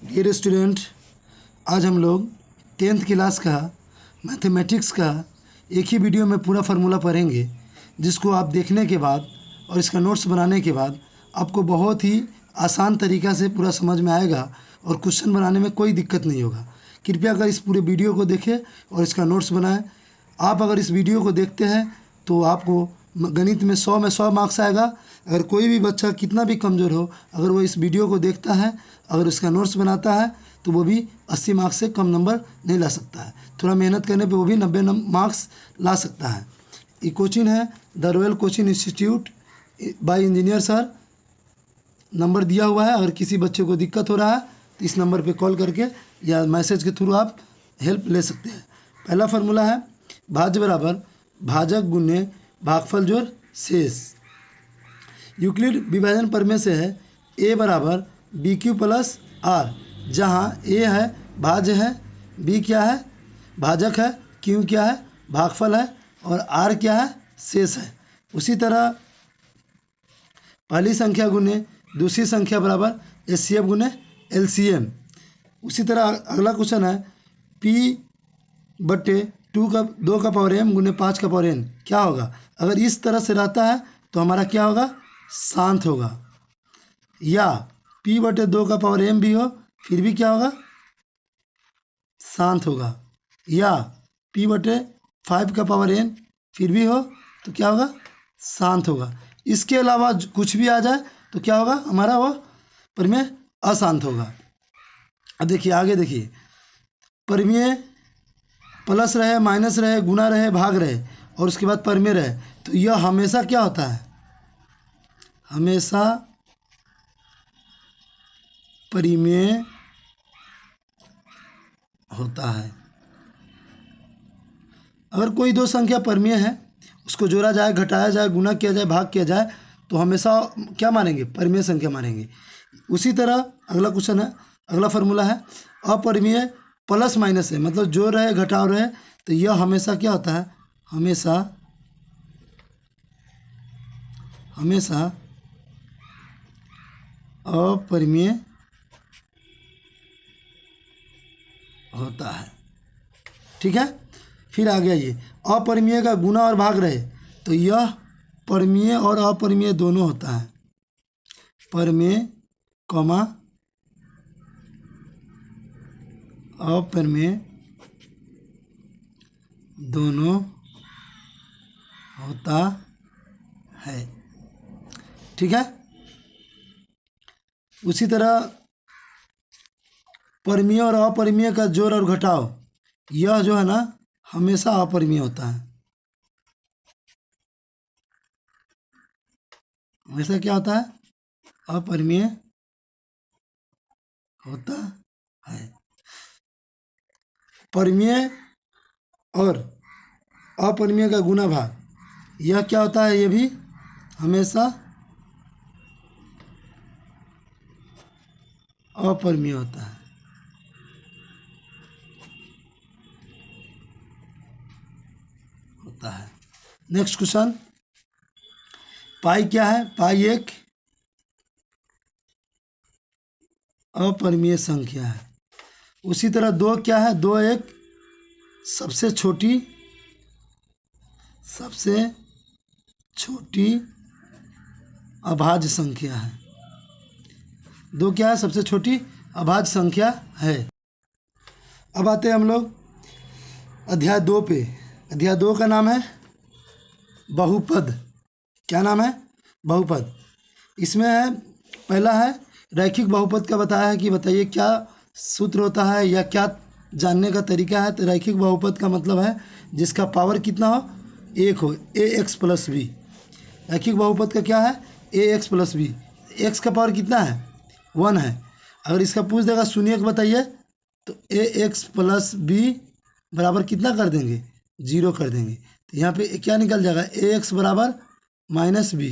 Dear student, आज हम लोग 10th क्लास का मैथमेटिक्स का एक ही वीडियो में पूरा फार्मूला पढ़ेंगे, जिसको आप देखने के बाद और इसका नोट्स बनाने के बाद आपको बहुत ही आसान तरीक़ा से पूरा समझ में आएगा और क्वेश्चन बनाने में कोई दिक्कत नहीं होगा। कृपया कर इस पूरे वीडियो को देखें और इसका नोट्स बनाएं। आप अगर इस वीडियो को देखते हैं तो आपको गणित में 100 में 100 मार्क्स आएगा। अगर कोई भी बच्चा कितना भी कमज़ोर हो, अगर वो इस वीडियो को देखता है, अगर उसका नोट्स बनाता है, तो वो भी 80 मार्क्स से कम नंबर नहीं ला सकता है। थोड़ा मेहनत करने पे वो भी 90 मार्क्स ला सकता है। ये कोचिंग है the royal coaching institute bye engineer sir. Number दिया हुआ है, अगर किसी बच्चे को दिक्कत हो रहा है तो इस नंबर पे कॉल करके या मैसेज के थ्रू आप हेल्प ले सकते हैं। पहला फार्मूला है भाज्य बराबर भाजक गुने भागफल जोड़ शेष। यूक्लिड विभाजन प्रमेय से है ए बराबर बी क्यू प्लस आर, जहाँ ए है भाज्य है, बी क्या है भाजक है, क्यू क्या है भागफल है और आर क्या है शेष है। उसी तरह पहली संख्या गुने दूसरी संख्या बराबर एचसीएफ गुने एलसीएम। उसी तरह अगला क्वेश्चन है पी बटे 2 का पावर m गुने 5 का पावर n क्या होगा। अगर इस तरह से रहता है तो हमारा क्या होगा, शांत होगा। या p बटे 2 का पावर m भी हो फिर भी क्या होगा, शांत होगा। या p बटे 5 का पावर n फिर भी हो तो क्या होगा, शांत होगा। इसके अलावा कुछ भी आ जाए तो क्या होगा, हमारा वो प्रमेय अशांत होगा। अब देखिए आगे, देखिए प्रमेय प्लस रहे माइनस रहे गुना रहे भाग रहे और उसके बाद प्रमेय रहे, तो यह हमेशा क्या होता है, हमेशा प्रमेय होता है। अगर कोई दो संख्या प्रमेय है, उसको जोड़ा जाए घटाया जाए गुना किया जाए भाग किया जाए तो हमेशा क्या मानेंगे, प्रमेय संख्या मानेंगे। उसी तरह अगला क्वेश्चन है, अगला फार्मूला है अपरिमेय प्लस माइनस है, मतलब जो रहे घटाव रहे, तो यह हमेशा क्या होता है, हमेशा हमेशा अपरिमेय होता है। ठीक है, फिर आ गया ये अपरिमेय का गुना और भाग रहे, तो यह परिमेय और अपरिमेय दोनों होता है। परिमेय कॉमा अपरिमेय दोनों होता है। ठीक है, उसी तरह परिमेय और अपरिमेय का जोड़ और घटाव, यह जो है ना हमेशा अपरिमेय होता है। हमेशा क्या होता है, अपरिमेय होता है। परिमेय और अपरिमेय का गुना भाग, यह क्या होता है, ये भी हमेशा अपरिमेय होता है। नेक्स्ट क्वेश्चन, पाई क्या है, पाई एक अपरिमेय संख्या है। उसी तरह दो क्या है, दो एक सबसे छोटी अभाज्य संख्या है। दो क्या है, सबसे छोटी अभाज्य संख्या है। अब आते हैं हम लोग अध्याय 2 पे। अध्याय 2 का नाम है बहुपद। क्या नाम है, बहुपद। इसमें है पहला है रैखिक बहुपद का बताया है कि बताइए क्या सूत्र होता है या क्या जानने का तरीका है। तो रैखिक बहुपद का मतलब है जिसका पावर कितना हो, एक हो, ए एक्स प्लस बी। रैखिक बहुपद का क्या है, a x plus b. X का पावर कितना है, 1 है। अगर इसका पूछ देगा शून्य का बताइए, तो ए एक्स प्लस बी बराबर कितना कर देंगे, 0 कर देंगे। तो यहाँ पे क्या निकल जाएगा, ए एक्स बराबर माइनस बी,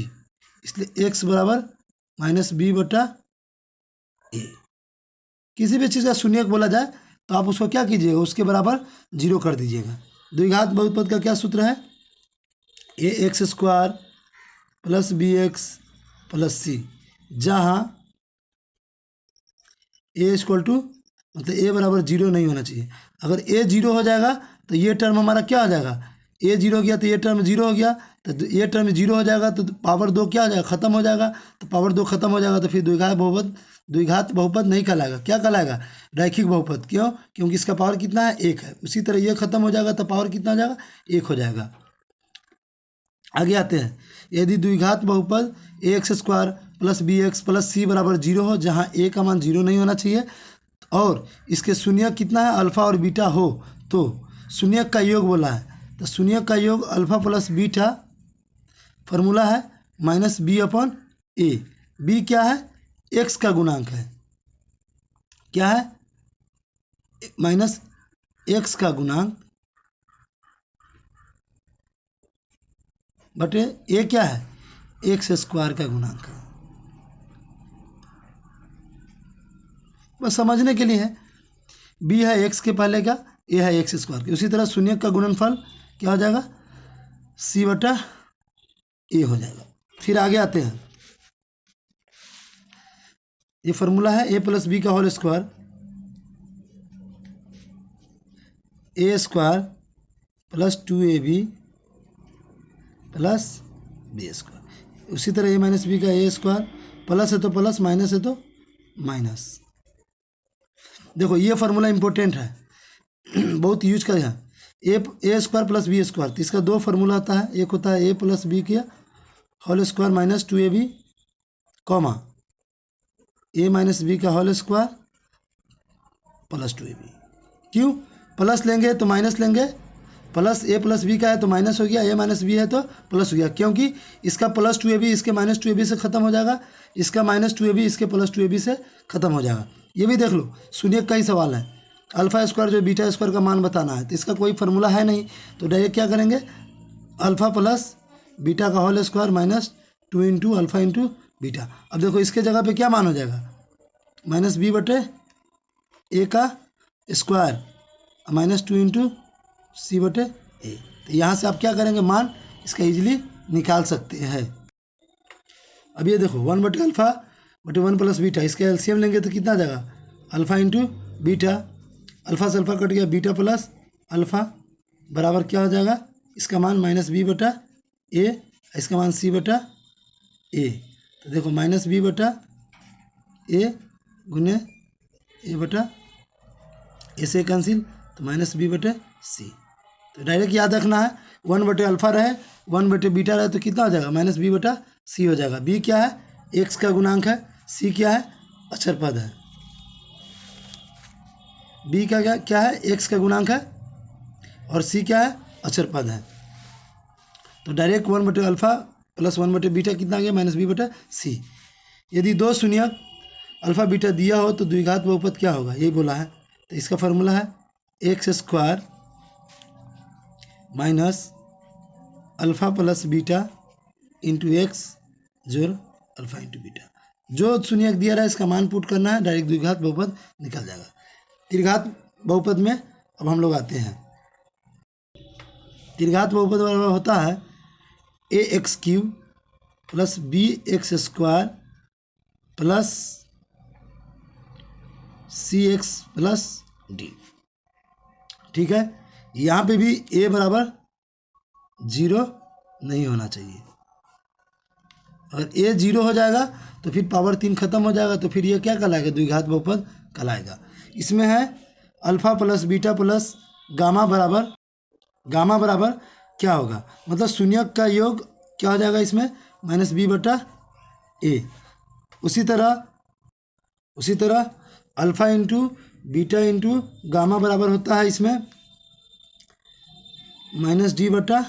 इसलिए एक्स बराबर माइनस बी बटा ए। किसी भी चीज़ का शून्य बोला जाए तो आप उसको क्या कीजिएगा, उसके बराबर 0 कर दीजिएगा। द्विघात बहुपद का क्या सूत्र है, a x square plus b x plus c, जहाँ ए इक्वल टू मतलब ए बराबर जीरो नहीं होना चाहिए। अगर ए जीरो हो जाएगा तो ये टर्म हमारा क्या हो जाएगा, ए जीरो गया तो ये टर्म जीरो हो गया, तो ये टर्म जीरो हो जाएगा तो पावर दो क्या हो जाएगा, खत्म हो जाएगा। तो पावर दो खत्म हो जाएगा तो फिर द्विघात बहुपद नहीं कहलाएगा, क्या कहलाएगा, रैखिक बहुपद। क्यों, क्योंकि इसका पावर कितना है, एक है। उसी तरह ये खत्म हो जाएगा तो पावर कितना हो जाएगा, एक हो जाएगा। आगे आते हैं, यदि द्विघात बहुपद a x square plus b x plus c बराबर जीरो हो, जहाँ ए का मान जीरो नहीं होना चाहिए, और इसके शून्यक कितना है, अल्फा और बीटा हो, तो शून्यक का योग बोला है, तो शून्यक का योग अल्फा प्लस बीटा, फॉर्मूला है माइनस बी अपॉन ए। बी क्या है, एक्स का गुणांक है, क्या है, माइनस एक्स का गुणांक बटे ए क्या है, एक्स स्क्वायर का गुणांक है। बस समझने के लिए है, बी है एक्स के पहले का, ए है एक्स स्क्वायर के। उसी तरह शून्य का गुणनफल क्या हो जाएगा, सी बटा ए हो जाएगा। फिर आगे आते हैं, ये फॉर्मूला है ए प्लस बी का whole square, a square plus 2ab plus b square. उसी तरह ए माइनस बी का ए स्क्वायर, प्लस है तो प्लस, माइनस है तो माइनस। देखो ये फार्मूला इंपॉर्टेंट है, बहुत यूज का है। A square plus b square, तो इसका दो फार्मूला होता है, एक होता है ए प्लस बी का whole square minus 2ab, comma a minus b का होल स्क्वायर प्लस 2ab। क्यों, प्लस लेंगे तो माइनस लेंगे, प्लस ए प्लस बी का है तो माइनस हो गया, ए माइनस बी है तो प्लस हो गया, क्योंकि इसका प्लस 2ab इसके माइनस 2ab से ख़त्म हो जाएगा, इसका माइनस 2ab इसके प्लस 2ab से ख़त्म हो जाएगा। ये भी देख लो, शून्य का ही सवाल है, अल्फा स्क्वायर जो बीटा स्क्वायर का मान बताना है, तो इसका कोई फार्मूला है नहीं, तो डायरेक्ट क्या करेंगे, अल्फा प्लस बीटा का whole square minus 2 into alpha into beta. अब देखो इसके जगह पे क्या मान हो जाएगा, माइनस बी बटे ए का स्क्वायर माइनस 2 इंटू सी बटे ए। तो यहाँ से आप क्या करेंगे, मान इसका इजीली निकाल सकते हैं। अब ये देखो 1 बटे अल्फा बटे 1 प्लस बीटा, इसका एलसीएम लेंगे तो कितना आ जाएगा, अल्फा इंटू बीटा, अल्फा से अल्फा कट गया, बीटा प्लस अल्फा बराबर क्या हो जाएगा, इसका मान माइनस बी बटा ए, इसका मान सी बटा ए। तो देखो माइनस बी बटा ए गुने ए बटा ए से कैंसिल, तो माइनस बी बटे सी। तो डायरेक्ट याद रखना है, 1 बटे अल्फा रहे 1 बटे बीटा रहे तो कितना हो जाएगा, माइनस बी बटा सी हो जाएगा। बी क्या है, एक्स का गुणांक है, सी क्या है, अक्षर पद है। बी का क्या है, एक्स का गुणांक है, और सी क्या है, अक्षर पद है। तो डायरेक्ट 1 बटे अल्फा प्लस 1 बटे बीटा कितना आ गया, माइनस बी बटा सी। यदि दो शून्यक अल्फा बीटा दिया हो तो द्विघात बहुपद क्या होगा, यही बोला है। तो इसका फार्मूला है x square minus alpha plus beta into x जोड़ अल्फा इंटू बीटा। जो शून्यक दिया रहा है इसका मान पुट करना है, डायरेक्ट द्विघात बहुपद निकल जाएगा। त्रिघात बहुपद में अब हम लोग आते हैं, त्रिघात बहुपद बराबर होता है a x cube plus b x square plus c x plus d. ठीक है, यहाँ पे भी ए बराबर जीरो नहीं होना चाहिए। अगर ए जीरो हो जाएगा तो फिर पावर 3 खत्म हो जाएगा, तो फिर ये क्या कहलाएगा, द्विघात बहुपद कहलाएगा। इसमें है alpha plus beta plus gamma बराबर क्या होगा, मतलब शून्यक का योग क्या हो जाएगा इसमें, माइनस बी बटा ए। उसी तरह alpha into beta into gamma बराबर होता है इसमें माइनस डी बटा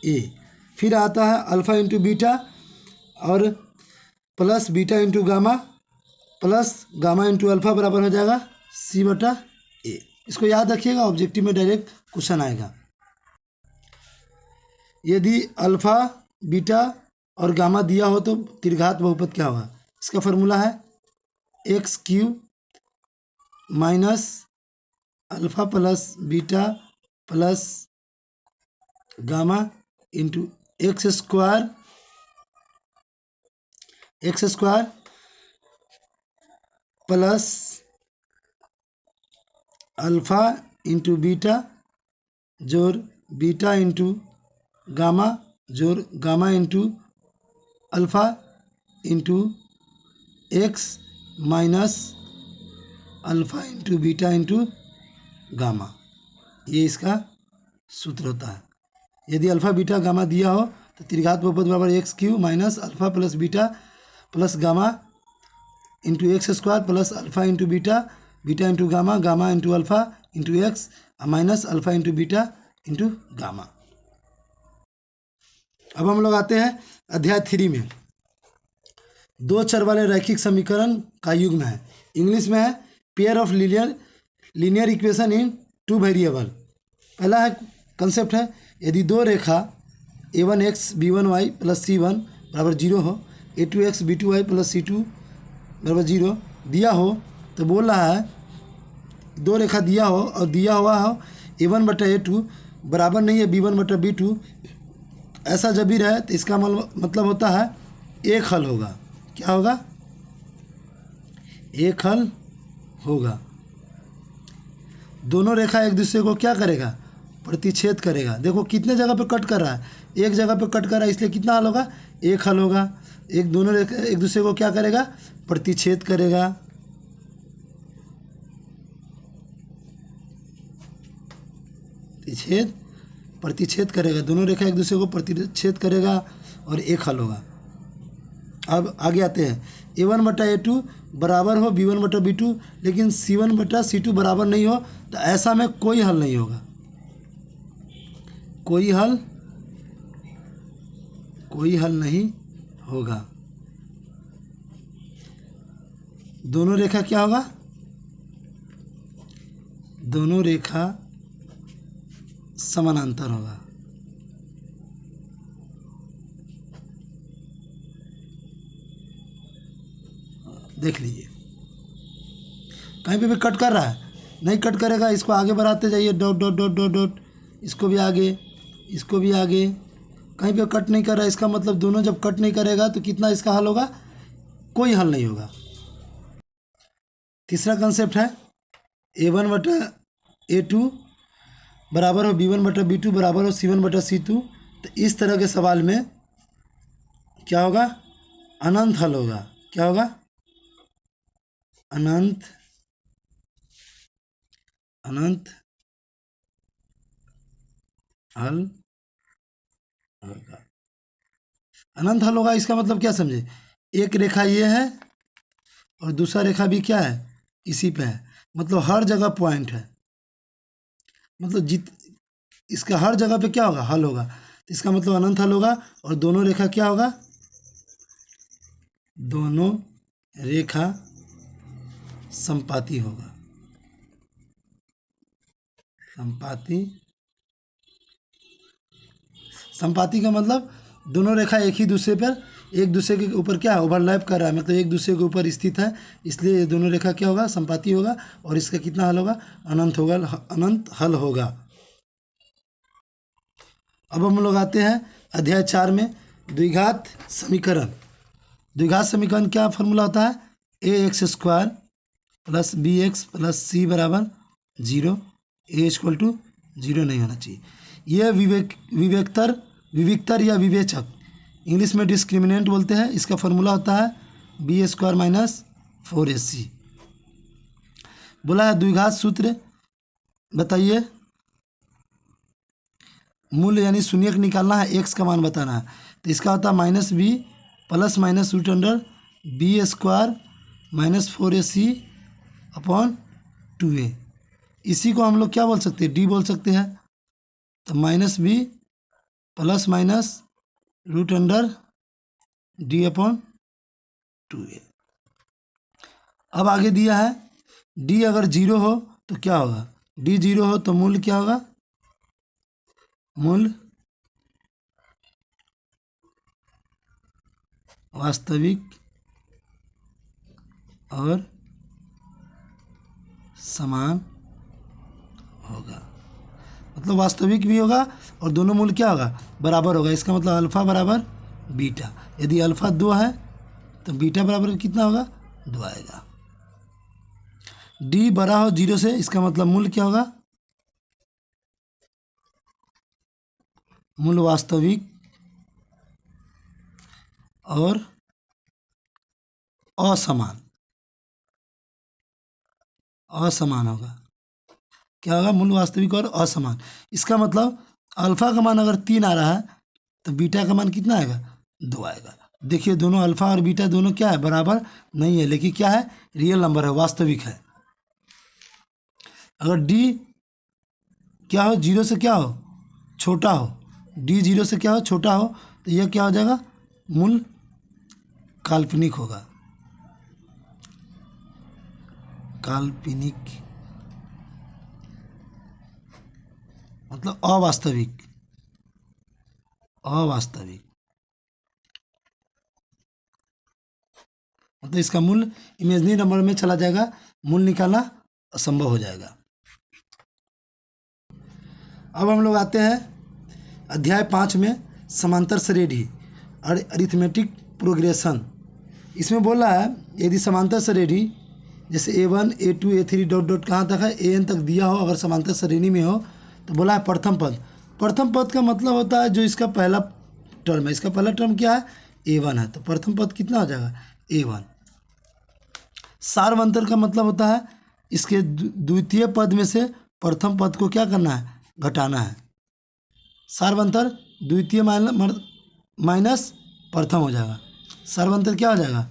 ए। फिर आता है अल्फा इंटू बीटा और plus beta into gamma plus gamma into alpha बराबर हो जाएगा सी बटा ए। इसको याद रखिएगा, ऑब्जेक्टिव में डायरेक्ट क्वेश्चन आएगा। यदि अल्फा बीटा और गामा दिया हो तो त्रिघात बहुपद क्या होगा, इसका फार्मूला है x cube minus alpha plus beta plus gamma into x square plus alpha into beta जोड़ बीटा इंटू गामा जोड़ gamma into alpha into x minus alpha into beta into gamma, ये इसका सूत्र होता है। यदि अल्फ़ा बीटा गामा दिया हो तो त्रिघात बहुपद बराबर x Q minus alpha plus beta plus gamma into x square plus alpha into beta beta into gamma gamma into alpha into x minus alpha into beta into gamma. अब हम लोग आते हैं अध्याय 3 में। दो चर वाले रैखिक समीकरण का युग्म है। इंग्लिश में है pair of linear equation in two variable. पहला है कंसेप्ट है, यदि दो रेखा a1x b1y प्लस c1 बराबर 0 हो, a2x b2y प्लस c2 बराबर 0 दिया हो, तो बोल रहा है दो रेखा दिया हो और दिया हुआ हो a1 बटा a2 बराबर नहीं है b1 बटा b2, ऐसा जब भी रहे तो इसका मतलब होता है एक हल होगा। क्या होगा? एक हल होगा। दोनों रेखा एक दूसरे को क्या करेगा? प्रतिच्छेद करेगा। देखो कितने जगह पे कट कर रहा है, एक जगह पे कट कर रहा है, इसलिए कितना हल होगा? एक हल होगा। एक दोनों रेखा एक दूसरे को क्या करेगा? प्रतिच्छेद करेगा। प्रतिच्छेद करेगा, दोनों रेखा एक दूसरे को प्रतिच्छेद करेगा और एक हल होगा। अब आगे आते हैं, a1 बटा a2 बराबर हो b1 बटा b2, लेकिन c1 बटा c2 बराबर नहीं हो, तो ऐसा में कोई हल नहीं होगा। कोई हल नहीं होगा। दोनों रेखा क्या होगा? दोनों रेखा समानांतर होगा। देख लीजिए, कहीं पे भी कट कर रहा है, नहीं कट करेगा, इसको आगे बढ़ाते जाइए, dot dot dot dot dot, इसको भी आगे, इसको भी आगे, कहीं पे कट नहीं कर रहा है, इसका मतलब दोनों जब कट नहीं करेगा तो कितना इसका हल होगा? कोई हल नहीं होगा। तीसरा कंसेप्ट है a1 बटा a2 बराबर हो b1 बटा b2 बराबर हो c1 बटा c2, तो इस तरह के सवाल में क्या होगा? अनंत हल होगा। क्या होगा? अनंत हल होगा। अनंत हल होगा, इसका मतलब क्या समझे? एक रेखा ये है और दूसरा रेखा भी क्या है? इसी पे है, मतलब हर जगह पॉइंट है, मतलब इसका हर जगह पे क्या होगा? हल होगा। तो इसका मतलब अनंत हल होगा। और दोनों रेखा क्या होगा? दोनों रेखा संपाती होगा। संपाती का मतलब दोनों रेखा एक दूसरे के ऊपर क्या ओवरलैप कर रहा है, मतलब एक दूसरे के ऊपर स्थित है, इसलिए दोनों रेखा क्या होगा? संपाती होगा। और इसका कितना हल होगा? अनंत होगा, अनंत हल होगा। अब हम लोग आते हैं अध्याय 4 में, द्विघात समीकरण। द्विघात समीकरण क्या फॉर्मूला होता है? ax square plus bx plus c बराबर 0, a इक्वल टू 0 नहीं होना चाहिए। यह विविक्तर या विवेचक, इंग्लिश में डिस्क्रिमिनेंट बोलते हैं, इसका फॉर्मूला होता है b स्क्वायर माइनस 4ac। बोला है द्विघात सूत्र बताइए, मूल्य यानी शून्यक निकालना है, x का मान बताना है, तो इसका होता है minus B plus minus root under B square minus 4ac upon 2a। इसी को हम लोग क्या बोल सकते हैं? डी बोल सकते हैं। तो minus B plus minus root under D upon 2a। अब आगे दिया है डी अगर 0 हो तो क्या होगा? डी 0 हो तो मूल क्या होगा? मूल वास्तविक और समान होगा, मतलब वास्तविक भी होगा और दोनों मूल क्या होगा? बराबर होगा। इसका मतलब अल्फ़ा बराबर बीटा। यदि अल्फ़ा 2 है तो बीटा बराबर कितना होगा? 2 आएगा। डी बड़ा हो जीरो से, इसका मतलब मूल क्या होगा? मूल वास्तविक और असमान, असमान होगा। क्या होगा? मूल वास्तविक और असमान। इसका मतलब अल्फा का मान अगर 3 आ रहा है तो बीटा का मान कितना आएगा? 2 आएगा। देखिए दोनों अल्फा और बीटा दोनों क्या है? बराबर नहीं है, लेकिन क्या है? रियल नंबर है, वास्तविक है। अगर डी क्या हो? जीरो से क्या हो? छोटा हो। डी जीरो से क्या हो? छोटा हो, तो यह क्या हो जाएगा? मूल काल्पनिक होगा, काल्पनिक मतलब अवास्तविक, अवास्तविक मतलब इसका मूल इमेजनरी नंबर में चला जाएगा, मूल निकालना असंभव हो जाएगा। अब हम लोग आते हैं अध्याय 5 में, समांतर श्रेणी और अरिथमेटिक प्रोग्रेशन। इसमें बोला है यदि समांतर श्रेणी जैसे A1 A2 A3 dot dot कहाँ तक है? AN तक दिया हो, अगर समांतर श्रेणी में हो तो बोला है प्रथम पद। प्रथम पद का मतलब होता है जो इसका पहला टर्म है। इसका पहला टर्म क्या है? A1 है, तो प्रथम पद कितना हो जाएगा? A1। सार्वंतर का मतलब होता है इसके द्वितीय पद में से प्रथम पद को क्या करना है? घटाना है। सार्वंतर द्वितीय माइनस प्रथम हो जाएगा। सार्वंतर क्या हो जाएगा?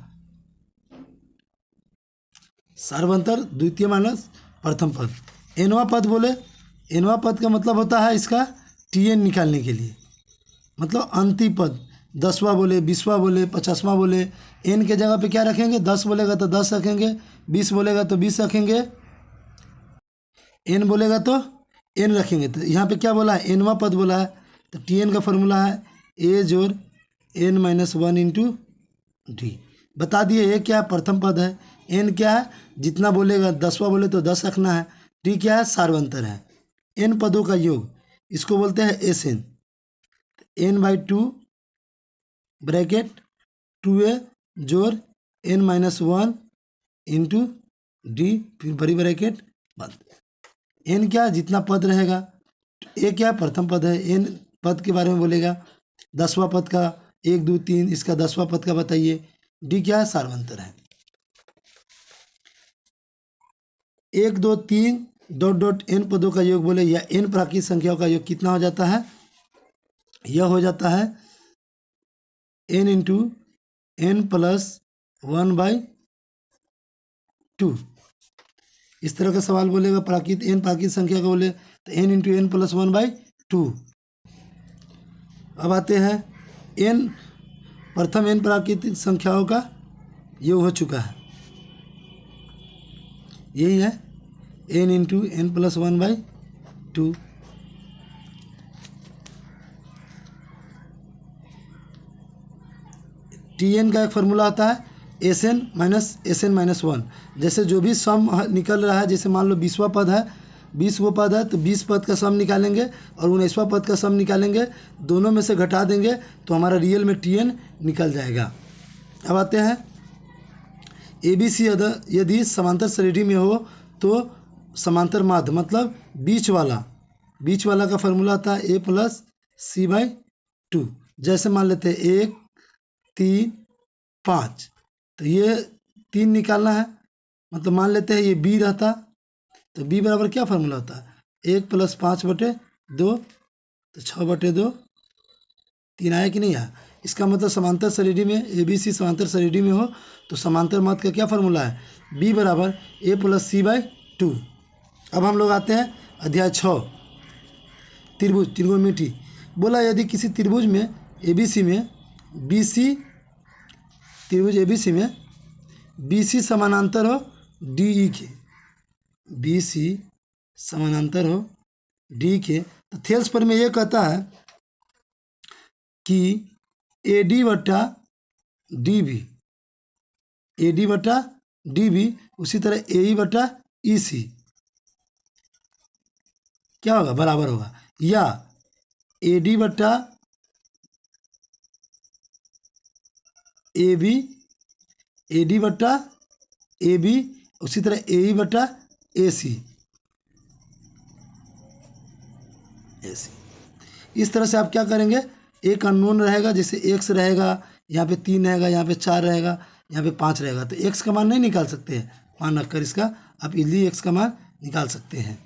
सार्वंतर द्वितीय माइनस प्रथम पद। एनवा पद बोले, एनवा पद का मतलब होता है इसका TN निकालने के लिए, मतलब अंतिम पद। 10वां बोले, 20वां बोले, 50वां बोले, एन के जगह पे क्या रखेंगे? 10 बोलेगा तो 10 रखेंगे, 20 बोलेगा तो 20 रखेंगे, एन बोलेगा तो एन रखेंगे। तो यहाँ पे क्या बोला है? एनवा पद बोला है, तो TN का फॉर्मूला है A जोड़ N-1 इंटू डी। बता दिए ये क्या है? प्रथम पद है। एन क्या है? जितना बोलेगा, 10वां बोले तो 10 रखना है। डी क्या है? सार्वंतर है। एन पदों का योग, इसको बोलते हैं SN। N/2 ब्रैकेट 2A जोड़ N-1 इंटू डी, फिर बड़ी ब्रैकेट बंद। एन क्या? जितना पद रहेगा। ए क्या? प्रथम पद है। एन पद के बारे में बोलेगा, 10वां पद का 1 2 3, इसका 10वां पद का बताइए। डी क्या है? सार्वंतर है। 1 2 3 डॉट डॉट एन पदों का योग बोले या एन प्राकृतिक संख्याओं का योग कितना हो जाता है? यह हो जाता है n इंटू n+1/2। इस तरह का सवाल बोलेगा, प्राकृतिक संख्या का बोले तो n इंटू n+1/2। अब आते हैं n, प्रथम n प्राकृतिक संख्याओं का योग हो चुका है, यही है n इंटू n+1/2। TN का एक फार्मूला आता है SN-1। जैसे जो भी सम निकल रहा है, जैसे मान लो 20वां पद है, 20वां पद है तो 20 पद का सम निकालेंगे और 19वां पद का सम निकालेंगे, दोनों में से घटा देंगे तो हमारा रियल में TN निकल जाएगा। अब आते हैं ABC यदि समांतर श्रेणी में हो तो समांतर माध्य मतलब बीच वाला का फार्मूला आता है A+C/2। जैसे मान लेते हैं 1 3 5, तो ये 3 निकालना है, मतलब मान लेते हैं ये B रहता, तो B बराबर क्या फार्मूला होता है? 1 + 5/2, तो 6/2। 3 आया कि नहीं आया? इसका मतलब समांतर श्रेणी में ABC समांतर श्रेणी में हो तो समांतर माध्य का क्या फार्मूला है? B बराबर A+C/2। अब हम लोग आते हैं अध्याय 6, त्रिभुज त्रिकोणमिति। बोला यदि किसी त्रिभुज में ABC में त्रिभुज ABC में BC समानांतर हो DE के, BC समानांतर हो DE के, तो थेल्स पर में ये कहता है कि AD/DB उसी तरह AE/EC क्या होगा? बराबर होगा, या AD/AB उसी तरह ए बटा ए सी, इस तरह से आप क्या करेंगे, एक अननोन रहेगा, जैसे एक्स रहेगा, यहाँ पे 3 रहेगा, यहाँ पे 4 रहेगा, यहाँ पे 5 रहेगा, तो एक्स का मान नहीं निकाल सकते हैं, मान रखकर इसका आप इजीली एक्स का मान निकाल सकते हैं।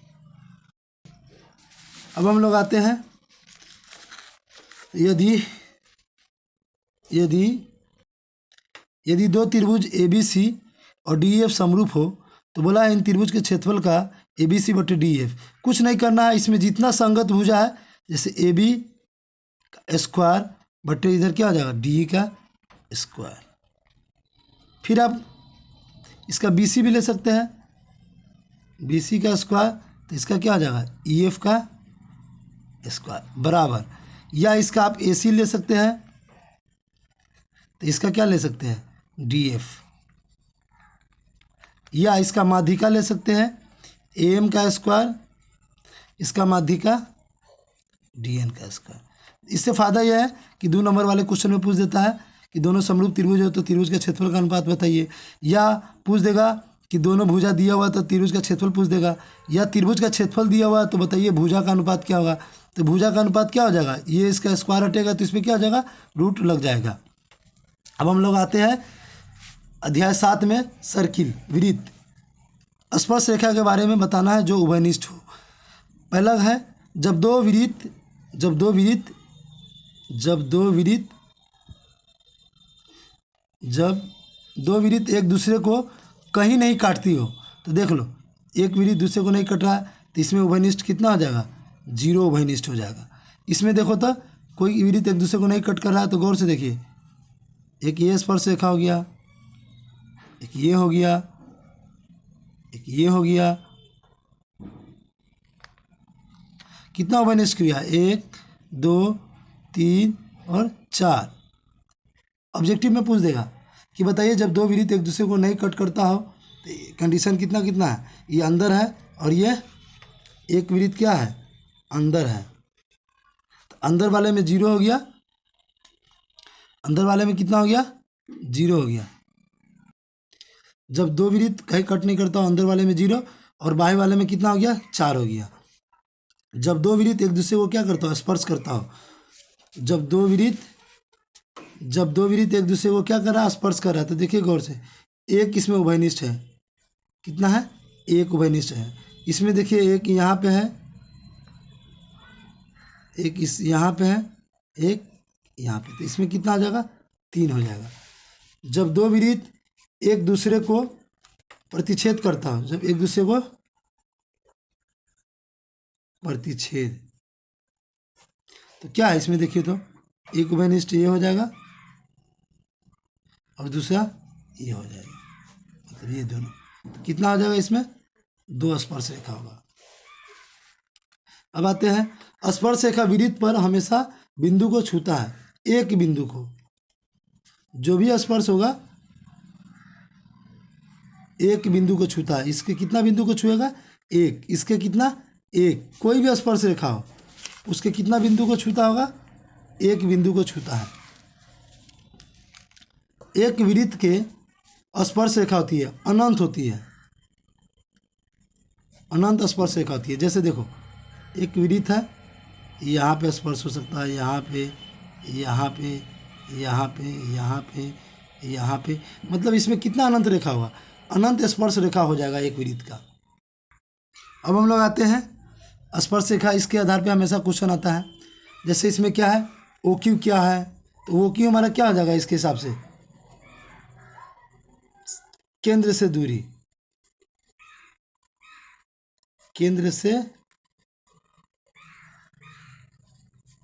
अब हम लोग आते हैं, यदि दो त्रिभुज ए बी सी और डी एफ समरूप हो तो बोला इन त्रिभुज के क्षेत्रफल का ए बी सी बटे डी एफ। कुछ नहीं करना है, इसमें जितना संगत भुजा है, जैसे ए बी का स्क्वायर बटे इधर क्या हो जाएगा डी का स्क्वायर। फिर आप इसका बी सी भी ले सकते हैं, बी सी का स्क्वायर, तो इसका क्या हो जाएगा ई एफ का स्क्वायर बराबर, या इसका आप ए सी ले सकते हैं, तो इसका क्या ले सकते हैं डी एफ, या इसका माध्यिका ले सकते हैं ए एम का स्क्वायर, इसका माध्यिका डी एन का स्क्वायर। इससे फ़ायदा यह है कि 2 नंबर वाले क्वेश्चन में पूछ देता है कि दोनों समरूप त्रिभुज हो तो त्रिभुज का क्षेत्रफल का अनुपात बताइए, या पूछ देगा कि दोनों भुजा दिया हुआ तो त्रिभुज का क्षेत्रफल पूछ देगा, या त्रिभुज का क्षेत्रफल दिया हुआ तो बताइए भुजा का अनुपात क्या होगा। तो भुजा का अनुपात क्या हो जाएगा, ये इसका स्क्वायर हटेगा तो इसमें क्या हो जाएगा रूट लग जाएगा। अब हम लोग आते हैं अध्याय 7 में, सर्किल वृत्त। स्पर्श रेखा के बारे में बताना है जो उभयनिष्ठ हो। पहला है जब दो वृत्त एक दूसरे को कहीं नहीं काटती हो, तो देख लो एक वृत्त दूसरे को नहीं कट रहा है, तो इसमें उभयनिष्ठ कितना हो जाएगा 0 उभयनिष्ठ हो जाएगा। इसमें देखो तो कोई वृत्त एक दूसरे को नहीं कट कर रहा है, तो गौर से देखिए, एक ये स्पर्श रेखा हो गया, एक ये हो गया, एक ये हो गया, कितना उभयनिष्ठ क्रिया 1 2 3 और 4। ऑब्जेक्टिव में पूछ देगा कि बताइए जब दो वृत्त एक दूसरे को नहीं कट करता हो तो कंडीशन कितना कितना है, ये अंदर है और ये एक वृत्त क्या है अंदर है, तो अंदर वाले में 0 हो गया, अंदर वाले में कितना हो गया 0 हो गया। जब दो वृत्त कहीं कट नहीं करता हो, अंदर वाले में 0 और बाहर वाले में कितना हो गया 4 हो गया। जब दो वृत्त एक दूसरे को क्या करता हो स्पर्श करता हो, जब दो वृत्त एक दूसरे को क्या कर रहा है स्पर्श कर रहा है, तो देखिए गौर से एक इसमें उभयनिष्ठ है, कितना है एक उभयनिष्ठ है। इसमें देखिए एक यहाँ पे है, एक इस यहाँ पे है, एक यहाँ पे, तो इसमें कितना आ जाएगा 3 हो जाएगा। जब दो वृत्त एक दूसरे को प्रतिच्छेद करता हो, जब एक दूसरे को प्रतिच्छेद, तो क्या है इसमें देखिए, तो एक उभयनिष्ठ ये हो जाएगा और दूसरा ये हो जाएगा, मतलब ये दोनों, तो कितना हो जाएगा इसमें 2 स्पर्श रेखा होगा। अब आते हैं स्पर्श रेखा वृत्त पर हमेशा बिंदु को छूता है, एक बिंदु को, जो भी स्पर्श होगा एक बिंदु को छूता है। इसके कितना बिंदु को छुएगा एक, इसके कितना एक, कोई भी स्पर्श रेखा हो उसके कितना बिंदु को छूता होगा एक बिंदु को छूता है। एक वृत्त के स्पर्श रेखा होती है अनंत होती है, अनंत स्पर्श रेखा होती है। जैसे देखो एक वृत्त है, यहाँ पे स्पर्श हो सकता है, यहाँ पे, यहाँ पे, यहाँ पे, यहाँ पे, यहाँ पे, मतलब इसमें कितना अनंत रेखा होगा, अनंत स्पर्श रेखा हो जाएगा एक वृत्त का। अब हम लोग आते हैं स्पर्श रेखा, इसके आधार पे हमेशा क्वेश्चन आता है। जैसे इसमें क्या है ओ क्यू क्या है, तो ओ क्यू हमारा क्या हो जाएगा इसके हिसाब से केंद्र से दूरी, केंद्र से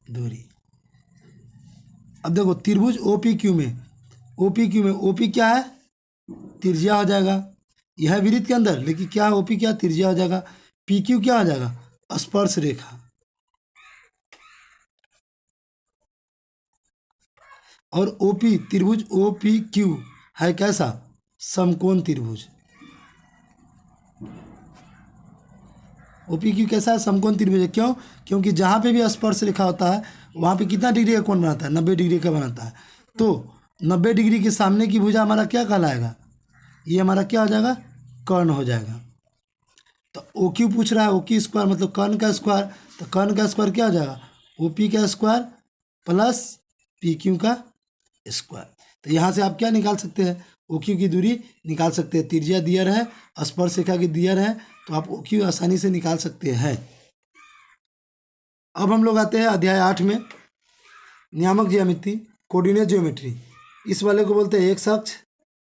दूरी। अब देखो त्रिभुज ओपीक्यू में ओपी क्या है त्रिज्या हो जाएगा, यह वृत्त के अंदर, लेकिन क्या है ओपी क्या त्रिज्या हो जाएगा। पी क्यू क्या हो जाएगा स्पर्श रेखा, और ओपी त्रिभुज ओपी क्यू है कैसा समकोण त्रिभुज। ओपी क्यू कैसा है समकोण त्रिभुज है, क्यों, क्योंकि जहाँ पे भी स्पर्श रेखा होता है वहाँ पे कितना डिग्री का कोण बनाता है 90 डिग्री का बनाता है। तो 90 डिग्री के सामने की भुजा हमारा क्या कहलाएगा, ये हमारा क्या हो जाएगा कर्ण हो जाएगा। तो ओ क्यू पूछ रहा है, ओ क्यू स्क्वायर मतलब कर्ण का स्क्वायर, तो कर्ण का स्क्वायर क्या हो जाएगा, ओ पी का स्क्वायर प्लस पी क्यू का स्क्वायर। तो यहाँ से आप क्या निकाल सकते हैं, ओ क्यू की दूरी निकाल सकते हैं। त्रिज्या दिया है, स्पर्श रेखा की दिया है, तो आप ओ क्यू आसानी से निकाल सकते हैं। अब हम लोग आते हैं अध्याय 8 में, नियामक ज्यामिति, कोऑर्डिनेट ज्योमेट्री। इस वाले को बोलते हैं एक्स अक्ष,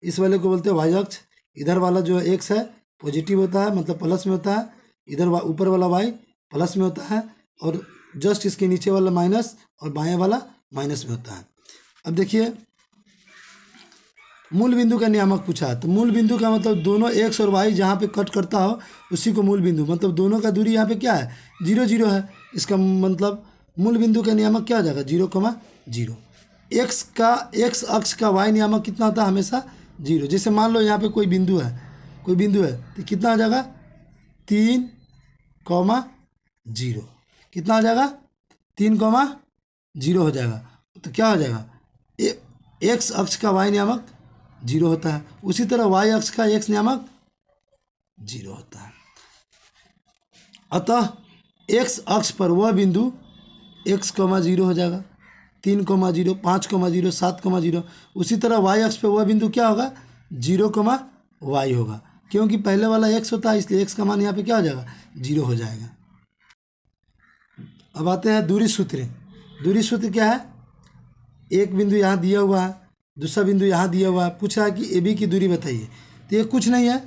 इस वाले को बोलते हैं वाई अक्ष। इधर वाला जो एक्स है पॉजिटिव होता है, मतलब प्लस में होता है, इधर ऊपर वाला वाई प्लस में होता है, और जस्ट इसके नीचे वाला माइनस और बाएं वाला माइनस में होता है। अब देखिए मूल बिंदु का नियामक पूछा है, तो मूल बिंदु का मतलब दोनों एक्स और वाई जहाँ पे कट करता हो उसी को मूल बिंदु, मतलब दोनों का दूरी यहाँ पे क्या है, 0 0 है। इसका मतलब मूल बिंदु का नियामक क्या हो जाएगा, 0,0। एक्स अक्ष का वाई नियामक कितना होता है, हमेशा 0। जैसे मान लो यहाँ पे कोई बिंदु है तो कितना हो जाएगा, 3,0। कितना हो जाएगा, 3,0 हो जाएगा। तो क्या हो जाएगा, एक्स अक्ष का वाई नियामक 0 होता है, उसी तरह वाई अक्ष का एक्स नियामक 0 होता है। अतः एक्स अक्ष पर वह बिंदु x,0 हो जाएगा, 3,0, 5,0, 7,0। उसी तरह वाई अक्ष पर वह बिंदु क्या होगा, 0,y होगा, क्योंकि पहले वाला x होता है, इसलिए x का मान यहाँ पे क्या हो जाएगा, 0 हो जाएगा। अब आते हैं दूरी सूत्र। दूरी सूत्र क्या है, एक बिंदु यहाँ दिया हुआ है, दूसरा बिंदु यहाँ दिया हुआ है, पूछा है कि ए बी की दूरी बताइए। तो ये कुछ नहीं है,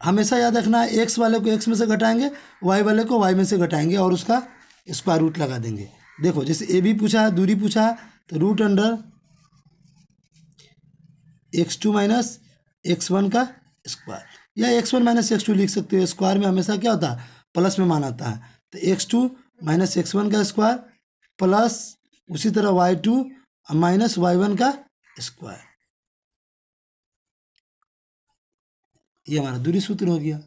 हमेशा याद रखना है, एक्स वाले को एक्स में से घटाएंगे, वाई वाले को वाई में से घटाएंगे और उसका स्क्वायर रूट लगा देंगे। देखो जैसे ए बी पूछा है, दूरी पूछा है, तो root under x2 minus x1 का स्क्वायर, या x1 माइनस x2 लिख सकते हो। स्क्वायर में हमेशा क्या होता है, प्लस में मान आता है। तो x2 माइनस x1 का स्क्वायर प्लस उसी तरह y2 माइनस y1 का स्क्वायर, ये हमारा दूरी सूत्र हो गया।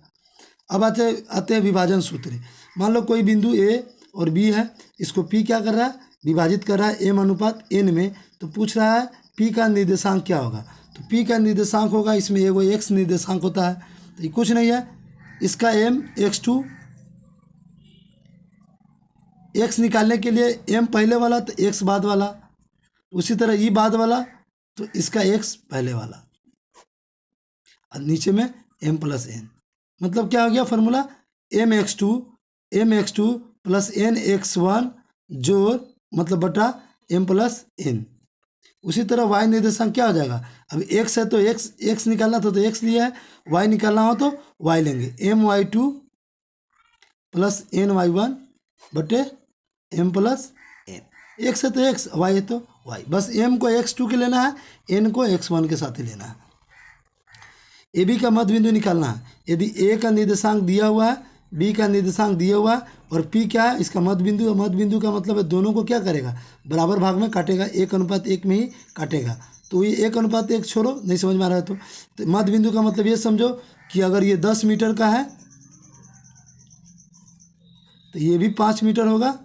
अब आते हैं विभाजन सूत्र। मान लो कोई बिंदु ए और बी है, इसको पी क्या कर रहा है, विभाजित कर रहा है एम अनुपात एन में। तो पूछ रहा है पी का निर्देशांक क्या होगा, तो पी का निर्देशांक होगा, इसमें एगो एक्स निर्देशांक होता है, तो ये कुछ नहीं है, इसका एम x2, एक्स निकालने के लिए एम पहले वाला तो एक्स बाद वाला, उसी तरह ई बाद वाला तो इसका एक्स पहले वाला, और नीचे में एम प्लस एन। मतलब क्या हो गया formula, M X two plus N x1 जोड़ मतलब बटा एम प्लस एन। उसी तरह वाई निर्देशांक क्या हो जाएगा, अब एक्स है तो एक्स निकालना था तो एक्स लिया है, वाई निकालना हो तो वाई लेंगे, my2 प्लस एन y1 बटे एम प्लस एन। एक्स है तो एक्स, वाई है तो वाई, बस एम को x2 के लेना है, एन को x1 के साथ ही लेना है। ए बी का मध्य बिंदु निकालना है। यदि ए का निर्देशांक दिया हुआ है, बी का निर्देशांक दिया हुआ है और पी क्या है, इसका मध्य बिंदु है। मध्य बिंदु का मतलब है दोनों को क्या करेगा, बराबर भाग में काटेगा, 1:1 में ही काटेगा। तो ये 1:1 छोड़ो, नहीं समझ में आ रहा है तो मध्य बिंदु का मतलब ये समझो कि अगर ये 10 मीटर का है तो ये भी 5 मीटर होगा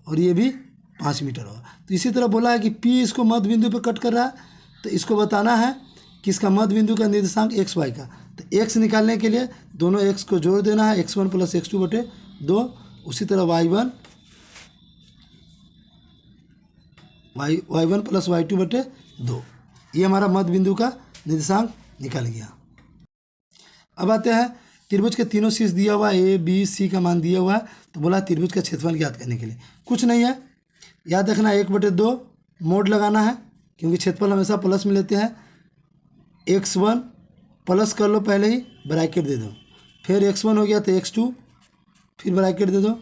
और ये भी 5 मीटर होगा। तो इसी तरह बोला है कि पी इसको मध्य बिंदु पर कट कर रहा है, तो इसको बताना है कि इसका मध्य बिंदु का निर्देशांक एक्स वाई का। तो एक्स निकालने के लिए दोनों एक्स को जोड़ देना है, x1 प्लस x2 बटे 2। उसी तरह y1 प्लस y2 बटे 2। ये हमारा मध्य बिंदु का निर्देशांक निकल गया। अब आते हैं त्रिभुज के तीनों शीर्ष दिया हुआ ए बी सी का मान दिया हुआ है, तो बोला त्रिभुज का क्षेत्रफल ज्ञात करने के लिए। कुछ नहीं है, याद रखना 1/2 मोड लगाना है, क्योंकि क्षेत्रफल हमेशा प्लस में लेते हैं। x1 प्लस कर लो, पहले ही ब्रैकेट दे दो, फिर x1 हो गया तो x2 फिर ब्रैकेट दे दो,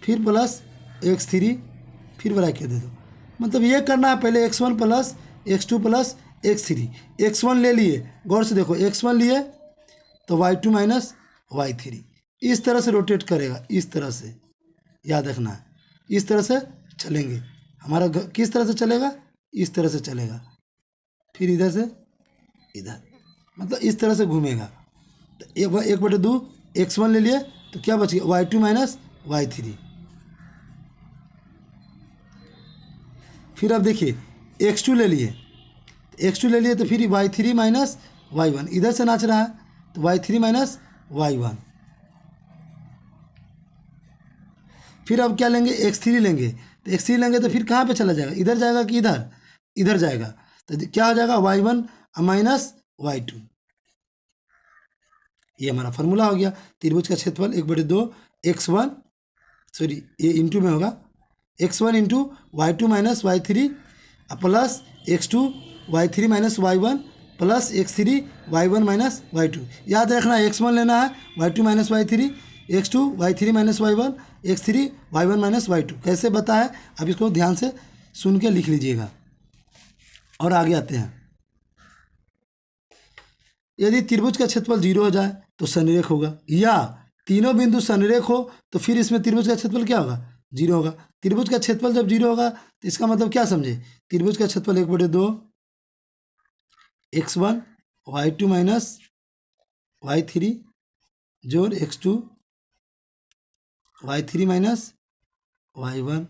फिर प्लस x3 फिर ब्रैकेट दे दो। मतलब ये करना है, पहले x1 plus x2 plus x3। x1 ले लिए, गौर से देखो x1 लिए तो y2 माइनस y3, इस तरह से रोटेट करेगा, इस तरह से याद रखना है, इस तरह से चलेंगे। हमारा किस तरह से चलेगा, इस तरह से चलेगा, फिर इधर से इधर, मतलब इस तरह से घूमेगा। तो 1/2 x1 ले लिए तो क्या बच गया, y2 माइनस y3। फिर अब देखिए x2 ले लिए तो फिर y3 माइनस y1 इधर से नाच रहा है, तो y3 माइनस y1। फिर अब क्या लेंगे, x3 लेंगे, तो x3 लेंगे तो फिर कहाँ पे चला जाएगा, इधर जाएगा कि इधर, इधर जाएगा, तो क्या हो जाएगा y1 माइनस y2। ये हमारा फॉर्मूला हो गया। त्रिभुज का क्षेत्रफल 1/2 x1, सॉरी ये इंटू में होगा, x1 into y2 minus y3 plus x2 y3 minus y1 plus x3 y1 minus y2। याद रखना x1 लेना है y2 minus y3, x2 y3 minus y1, x3 y1 minus y2। कैसे बताया, अब इसको ध्यान से सुन के लिख लीजिएगा। और आगे आते हैं, यदि त्रिभुज का क्षेत्रफल 0 हो जाए तो संरेख होगा, या तीनों बिंदु संरेख हो तो फिर इसमें त्रिभुज का क्षेत्रफल क्या होगा, 0 होगा। त्रिभुज का क्षेत्रफल जब 0 होगा तो इसका मतलब क्या समझे, त्रिभुज का क्षेत्रफल 1/2 x1 y2 माइनस y3 जोड़ x2 y3 माइनस y1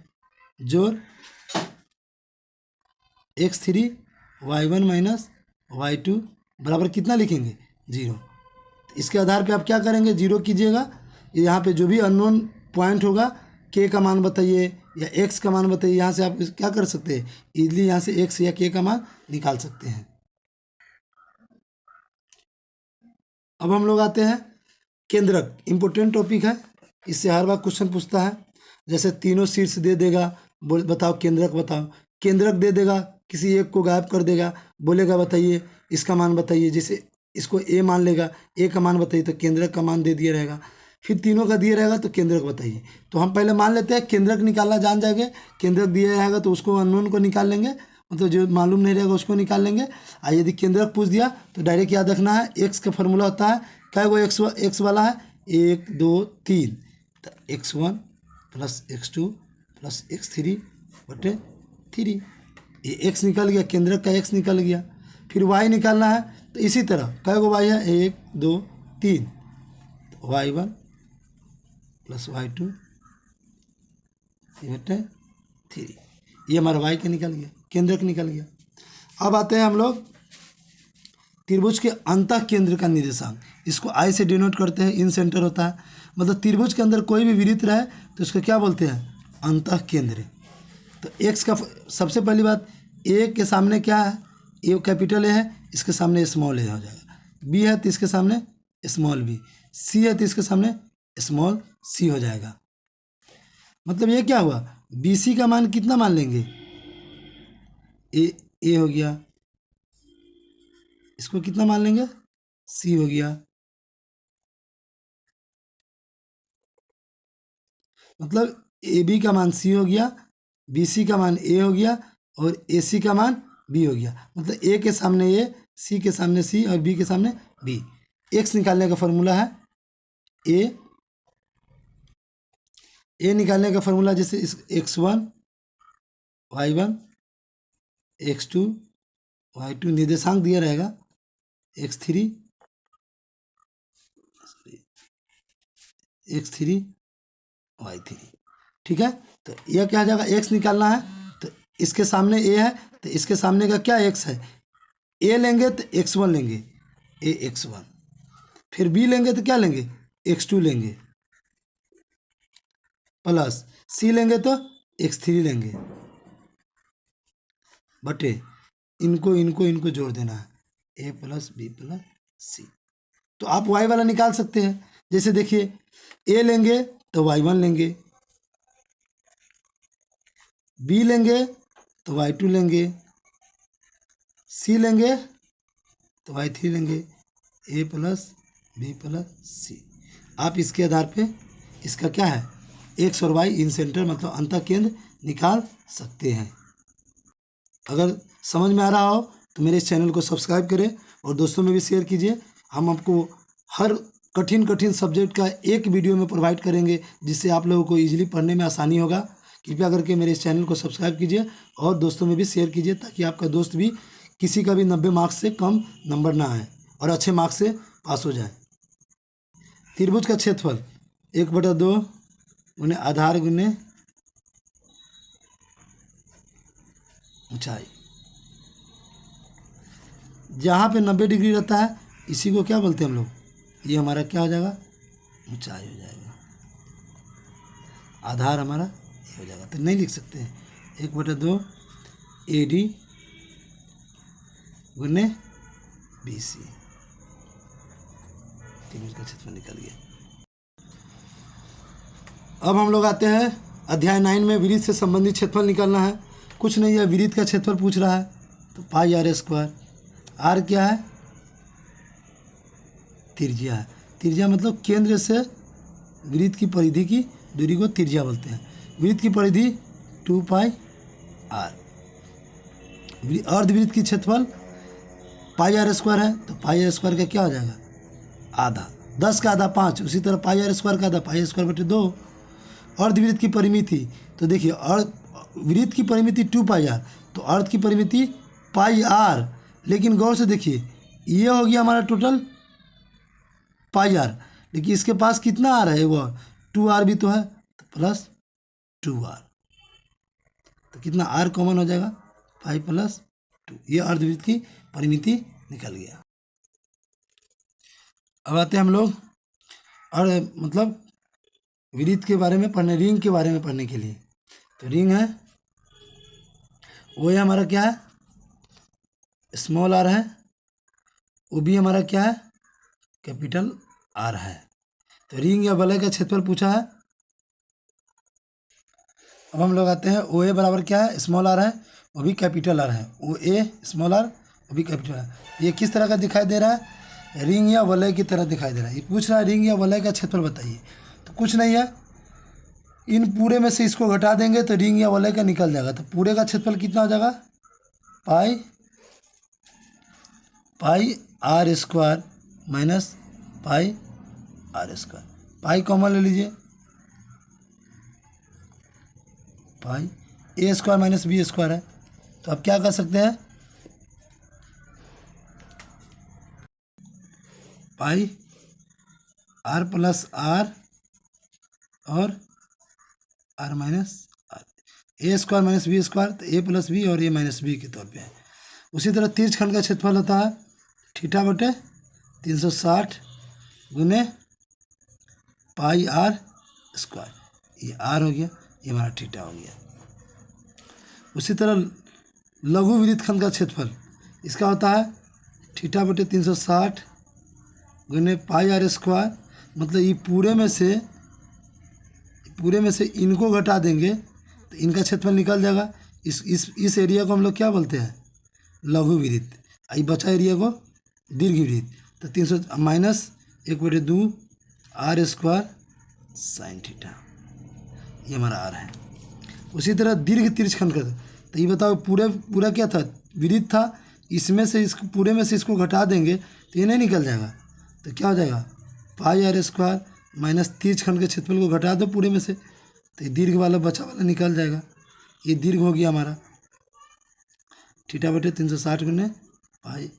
जोड़ x3 y1 माइनस y2 बराबर कितना लिखेंगे, 0। इसके आधार पे आप क्या करेंगे, 0 कीजिएगा, यहाँ पे जो भी अननोन पॉइंट होगा k का मान बताइए या x का मान बताइए, यहाँ से आप क्या कर सकते हैं, इजीली यहाँ से x या k का मान निकाल सकते हैं। अब हम लोग आते हैं केंद्रक, इम्पोर्टेंट टॉपिक है, इससे हर बार क्वेश्चन पूछता है। जैसे तीनों शीर्ष दे देगा, बताओ केंद्रक बताओ, केंद्रक दे देगा, किसी एक को गायब कर देगा, बोलेगा बताइए इसका मान बताइए, जैसे इसको ए मान लेगा, ए का मान बताइए तो केंद्रक का मान दे दिया रहेगा, फिर तीनों का दिया रहेगा तो केंद्रक बताइए। तो हम पहले मान लेते हैं केंद्रक निकालना जान जाएंगे, केंद्रक दिया रहेगा तो उसको अननोन को निकाल लेंगे, मतलब जो मालूम नहीं रहेगा उसको निकाल लेंगे। और यदि केंद्रक पूछ दिया तो डायरेक्ट याद रखना है, एक्स का फॉर्मूला होता है, क्या वो एक्स वाला है 1 2 3, तो x1 plus x2 plus x3 बटे 3, ये x निकल गया, केंद्रक का x निकल गया। फिर y निकालना है, तो इसी तरह क्या गो y है 1 2 3, तो y1 प्लस y2 बटे 3, ये हमारा y का निकल गया, केंद्रक निकल गया। अब आते हैं हम लोग त्रिभुज के अंतः केंद्र का निर्देशांक, इसको I से डिनोट करते हैं, इन सेंटर होता है, मतलब त्रिभुज के अंदर कोई भी वृत्त रहे तो इसको क्या बोलते हैं, अंतः केंद्र। तो x का सबसे पहली बात, a के सामने क्या है, a कैपिटल A है, इसके सामने स्मॉल a हो जाएगा, b है तो इसके सामने स्मॉल b, c है तो इसके सामने स्मॉल c हो जाएगा। मतलब ये क्या हुआ, BC का मान कितना मान लेंगे, a हो गया, इसको कितना मान लेंगे, C हो गया, मतलब AB का मान C हो गया, BC का मान A हो गया और AC का मान B हो गया। मतलब A के सामने A, C के सामने C और B के सामने B। X निकालने का फॉर्मूला है A निकालने का फॉर्मूला जैसे इस x1 y1 x2 y2 निर्देशांक दिया रहेगा, x3 y3, ठीक है। तो यह क्या आ जाएगा, x निकालना है तो इसके सामने a है तो इसके सामने का क्या x है, a लेंगे तो x1 लेंगे, a x1, फिर b लेंगे तो क्या लेंगे, x2 लेंगे, प्लस c लेंगे तो x3 लेंगे, बटे इनको इनको इनको जोड़ देना है, a प्लस बी प्लस सी। तो आप y वाला निकाल सकते हैं, जैसे देखिए a लेंगे तो y1 लेंगे, b लेंगे तो y2 लेंगे, c लेंगे तो y3 लेंगे, a प्लस बी प्लस सी। आप इसके आधार पे इसका क्या है, x और y इन सेंटर मतलब अंतः केंद्र निकाल सकते हैं। अगर समझ में आ रहा हो तो मेरे इस चैनल को सब्सक्राइब करें और दोस्तों में भी शेयर कीजिए। हम आपको हर कठिन कठिन सब्जेक्ट का एक वीडियो में प्रोवाइड करेंगे, जिससे आप लोगों को इजीली पढ़ने में आसानी होगा। कृपया करके मेरे इस चैनल को सब्सक्राइब कीजिए और दोस्तों में भी शेयर कीजिए, ताकि आपका दोस्त भी किसी का भी 90 मार्क्स से कम नंबर ना आए और अच्छे मार्क्स से पास हो जाए। त्रिभुज का क्षेत्रफल 1/2 गुने आधार गुने ऊंचाई, जहाँ पे 90 डिग्री रहता है इसी को क्या बोलते हैं हम लोग, ये हमारा क्या हो जाएगा, ऊंचाई हो जाएगा, आधार हमारा ये हो जाएगा। तो नहीं लिख सकते हैं 1/2 AD गुने BC, त्रिभुज का क्षेत्रफल निकल गया। अब हम लोग आते हैं अध्याय 9 में, वृत्त से संबंधित क्षेत्रफल निकालना है। कुछ नहीं है, वृत्त का क्षेत्रफल पूछ रहा है, तो पाई r²। r क्या है, त्रिज्या है। त्रिज्या मतलब केंद्र से वृत्त की परिधि की दूरी को त्रिज्या बोलते हैं। वृत्त की परिधि 2πr। अर्धवृत्त की क्षेत्रफल πr² है, तो πr² का क्या हो जाएगा, आधा। 10 का आधा 5, उसी तरह πr² का आधा πr²/2। अर्धवृत्त की परिमिति, तो देखिए वृत्त की परिमिति 2πr, तो अर्ध की परिमिति πr, लेकिन गौर से देखिए ये हो गया हमारा टोटल πr, लेकिन इसके पास कितना r है, वो 2r भी तो है, तो प्लस 2r, तो कितना r कॉमन हो जाएगा, पाई प्लस 2। ये अर्धवृत्त की परिमिति निकल गया। अब आते हैं हम लोग और मतलब वृत्त के बारे में पढ़ने, रिंग के बारे में पढ़ने के लिए। तो रिंग है वो है हमारा क्या है, स्मॉल r है, वो भी हमारा क्या है, कैपिटल R है। तो रिंग या वलय का क्षेत्रफल पूछा है। अब हम लोग आते हैं OA बराबर क्या है, स्मॉल r है, वो भी कैपिटल R है। OA स्मॉल r, वो भी कैपिटल R। ये किस तरह का दिखाई दे रहा है, रिंग या वलय की तरह दिखाई दे रहा है। ये पूछ रहा है रिंग या वलय का क्षेत्रफल बताइए, तो कुछ नहीं है, इन पूरे में से इसको घटा देंगे तो रिंग या वलय का निकल जाएगा। तो पूरे का क्षेत्रफल कितना हो जाएगा, पाई r² minus pi r²। Pi common ले लीजिए, पाई a² माइनस b² है। तो अब क्या कर सकते हैं, पाई r प्लस r और r minus r, a² minus b², तो a प्लस b और a माइनस b के तौर पे है। उसी तरह तिर्यकखंड का क्षेत्रफल होता है θ/360 गुने पाई r²। ये r हो गया, ये हमारा थीटा हो गया। उसी तरह लघु वृत्तखंड का क्षेत्रफल इसका होता है θ/360 गुने पाई r²। मतलब ये पूरे में से इनको घटा देंगे तो इनका क्षेत्रफल निकल जाएगा। इस एरिया को हम लोग क्या बोलते हैं, लघु वृत्त। आई बचा एरिया को दीर्घ वृत्त। तो 300 माइनस 1/2 r² साइन थीटा, ये हमारा r है। उसी तरह दीर्घ तिर्यकखंड का, तो ये बताओ पूरा क्या था, वृत्त था, इसमें से इसको पूरे में से इसको घटा देंगे तो ये नहीं निकल जाएगा। तो क्या हो जाएगा, पाई r² माइनस तिर्यकखंड के क्षेत्रफल को घटा दो पूरे में से, तो ये दीर्घ वाला बचा वाला निकल जाएगा। ये दीर्घ हो गया हमारा θ/360 गुने पाई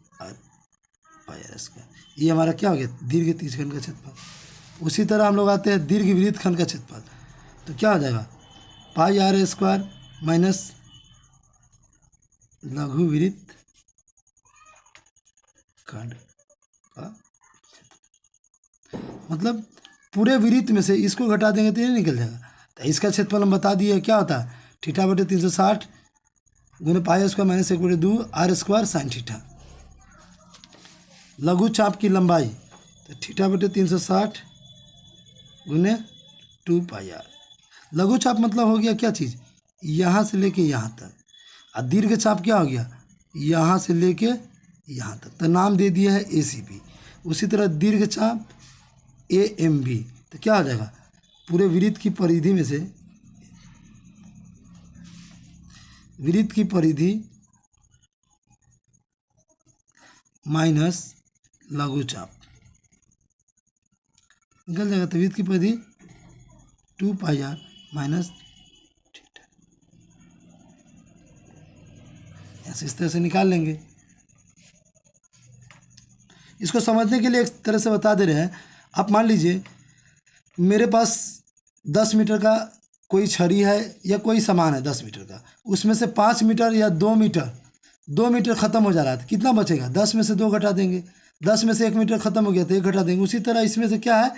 r²। ये हमारा क्या हो गया, दीर्घ तिर्यकखंड का क्षेत्रफल। उसी तरह हम लोग आते हैं दीर्घ वृत्तखंड का क्षेत्रफल, तो क्या हो जाएगा, पाई r² माइनस लघु वृत्तखंड का, मतलब पूरे वृत्त में से इसको घटा देंगे तो ये निकल जाएगा। तो इसका क्षेत्रफल हम बता दिए क्या होता है, θ/360 गुने पाई r² minus 1/2 r² sine theta. लघु चाप की लंबाई, तो θ/360 गुने 2πr। लघु चाप मतलब हो गया क्या चीज़, यहाँ से लेके यहाँ तक। और दीर्घ चाप क्या हो गया, यहाँ से लेके यहाँ तक, तो नाम दे दिया है ACB। उसी तरह दीर्घ चाप AMB, तो क्या हो जाएगा, पूरे वृत्त की परिधि में से वृत्त की परिधि माइनस लघु चाप निकल जाएगा। तो वृत्त की परिधि 2πr माइनस थीटा, ऐसे इस तरह से निकाल लेंगे। इसको समझने के लिए एक तरह से बता दे रहे हैं। आप मान लीजिए मेरे पास 10 मीटर का कोई छड़ी है या कोई सामान है 10 मीटर का, उसमें से 5 मीटर या 2 मीटर ख़त्म हो जा रहा है, तो कितना बचेगा, 10 में से 2 घटा देंगे 10 में से 1 मीटर खत्म हो गया तो 1 घटा देंगे। उसी तरह इसमें से क्या है,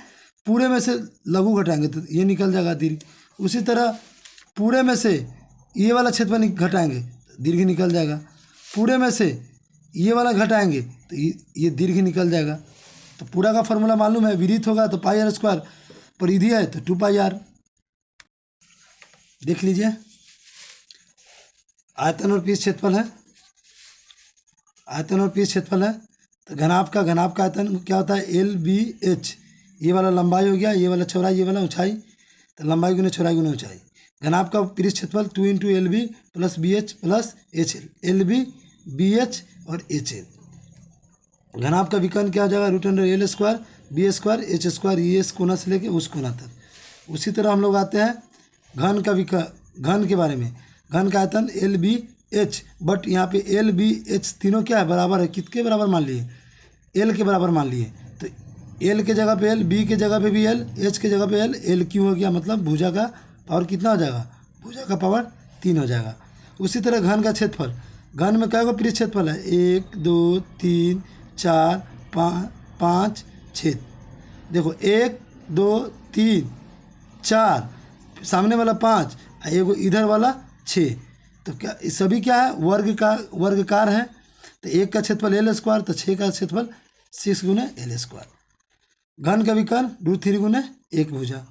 पूरे में से लघु घटाएंगे तो ये निकल जाएगा दीर्घ। उसी तरह पूरे में से ये वाला क्षेत्रफल घटाएंगे तो दीर्घ निकल जाएगा। पूरे में से ये वाला घटाएंगे तो ये दीर्घ निकल जाएगा। तो पूरा का फॉर्मूला मालूम है, विरीत होगा तो पाई आर स्क्वायर, परिधि है तो 2 पाई आर। देख लीजिए, आयतन और पीस क्षेत्रफल है, आयतन और पीस क्षेत्रफल है। तो घनाभ का आयतन क्या होता है, एल बी एच। ये वाला लंबाई हो गया, ये वाला चौड़ाई, ये वाला ऊंचाई, तो लंबाई गुने चौड़ाई गुने ऊंचाई। घनाभ का पीस क्षेत्रफल 2 into L B plus B H plus H L, L B B H और एच एल। घनाभ का विकर्ण क्या हो जाएगा, root under L square B square H square, ये इस कोना से लेके उस कोना तक। उसी तरह हम लोग आते हैं घन का घन के बारे में। घन का आयतन एल बी एच, बट यहाँ पे एल बी एच तीनों क्या है, बराबर है। कितने बराबर मान लिए, एल के बराबर मान लिए। तो एल के जगह पे एल, बी के जगह पे भी एल, एच के जगह पे एल, एल क्यों हो गया, मतलब भुजा का पावर कितना हो जाएगा, भुजा का पावर 3 हो जाएगा। उसी तरह घन का क्षेत्रफल, घन में क्या पृष्ठ क्षेत्रफल है, 1 2 3 4 5 6। देखो 1 2 3 4, सामने वाला 5, एगो इधर वाला 6। तो क्या सभी क्या है, वर्गकार है। तो 1 का क्षेत्रफल एल स्क्वायर, तो 6 का क्षेत्रफल 6 गुने एल स्क्वायर। घन का विकर्ण रूट 3 गुने 1 भुजा।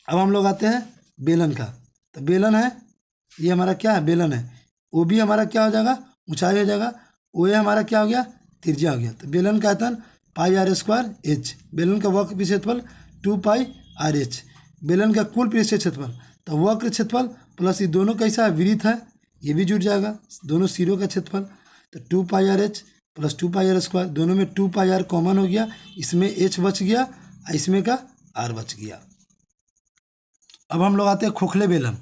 अब हम लोग आते हैं बेलन का। तो बेलन है, ये हमारा क्या है, बेलन है। ओ भी हमारा क्या हो जाएगा, ऊंचाई हो जाएगा। ओ ए हमारा क्या हो गया, त्रिज्या हो गया। तो बेलन का आयतन पाई आर स्क्वायर एच। बेलन का वक्र पृष्ठ क्षेत्रफल 2 पाई आर एच। बेलन का कुल पृष्ठ क्षेत्रफल, तो वक्र क्षेत्रफल प्लस ये दोनों कैसा है, विरीत है, ये भी जुड़ जाएगा, दोनों सिरों का क्षेत्रफल। तो 2 pi r h plus 2 pi are square, दोनों में 2 पाई आर कॉमन हो गया, इसमें एच बच गया और इसमें का आर बच गया। अब हम लोग आते हैं खोखले बेलन।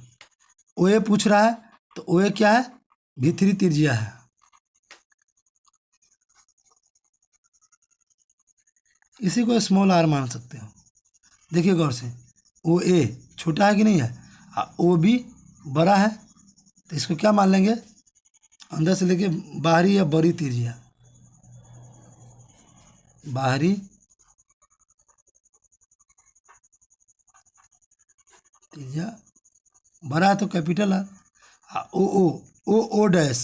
ओ ए पूछ रहा है, तो ओ ए क्या है, भीतरी त्रिज्या है। इसी को स्मॉल आर मान सकते हो। देखिए गौर से, ओ ए छोटा है कि नहीं है, ओ बी बड़ा है, तो इसको क्या मान लेंगे, अंदर से लेके बाहरी या बड़ी त्रिज्या, बाहरी त्रिज्या बड़ा है तो कैपिटल है। ओ ओ ओ ओ डैश,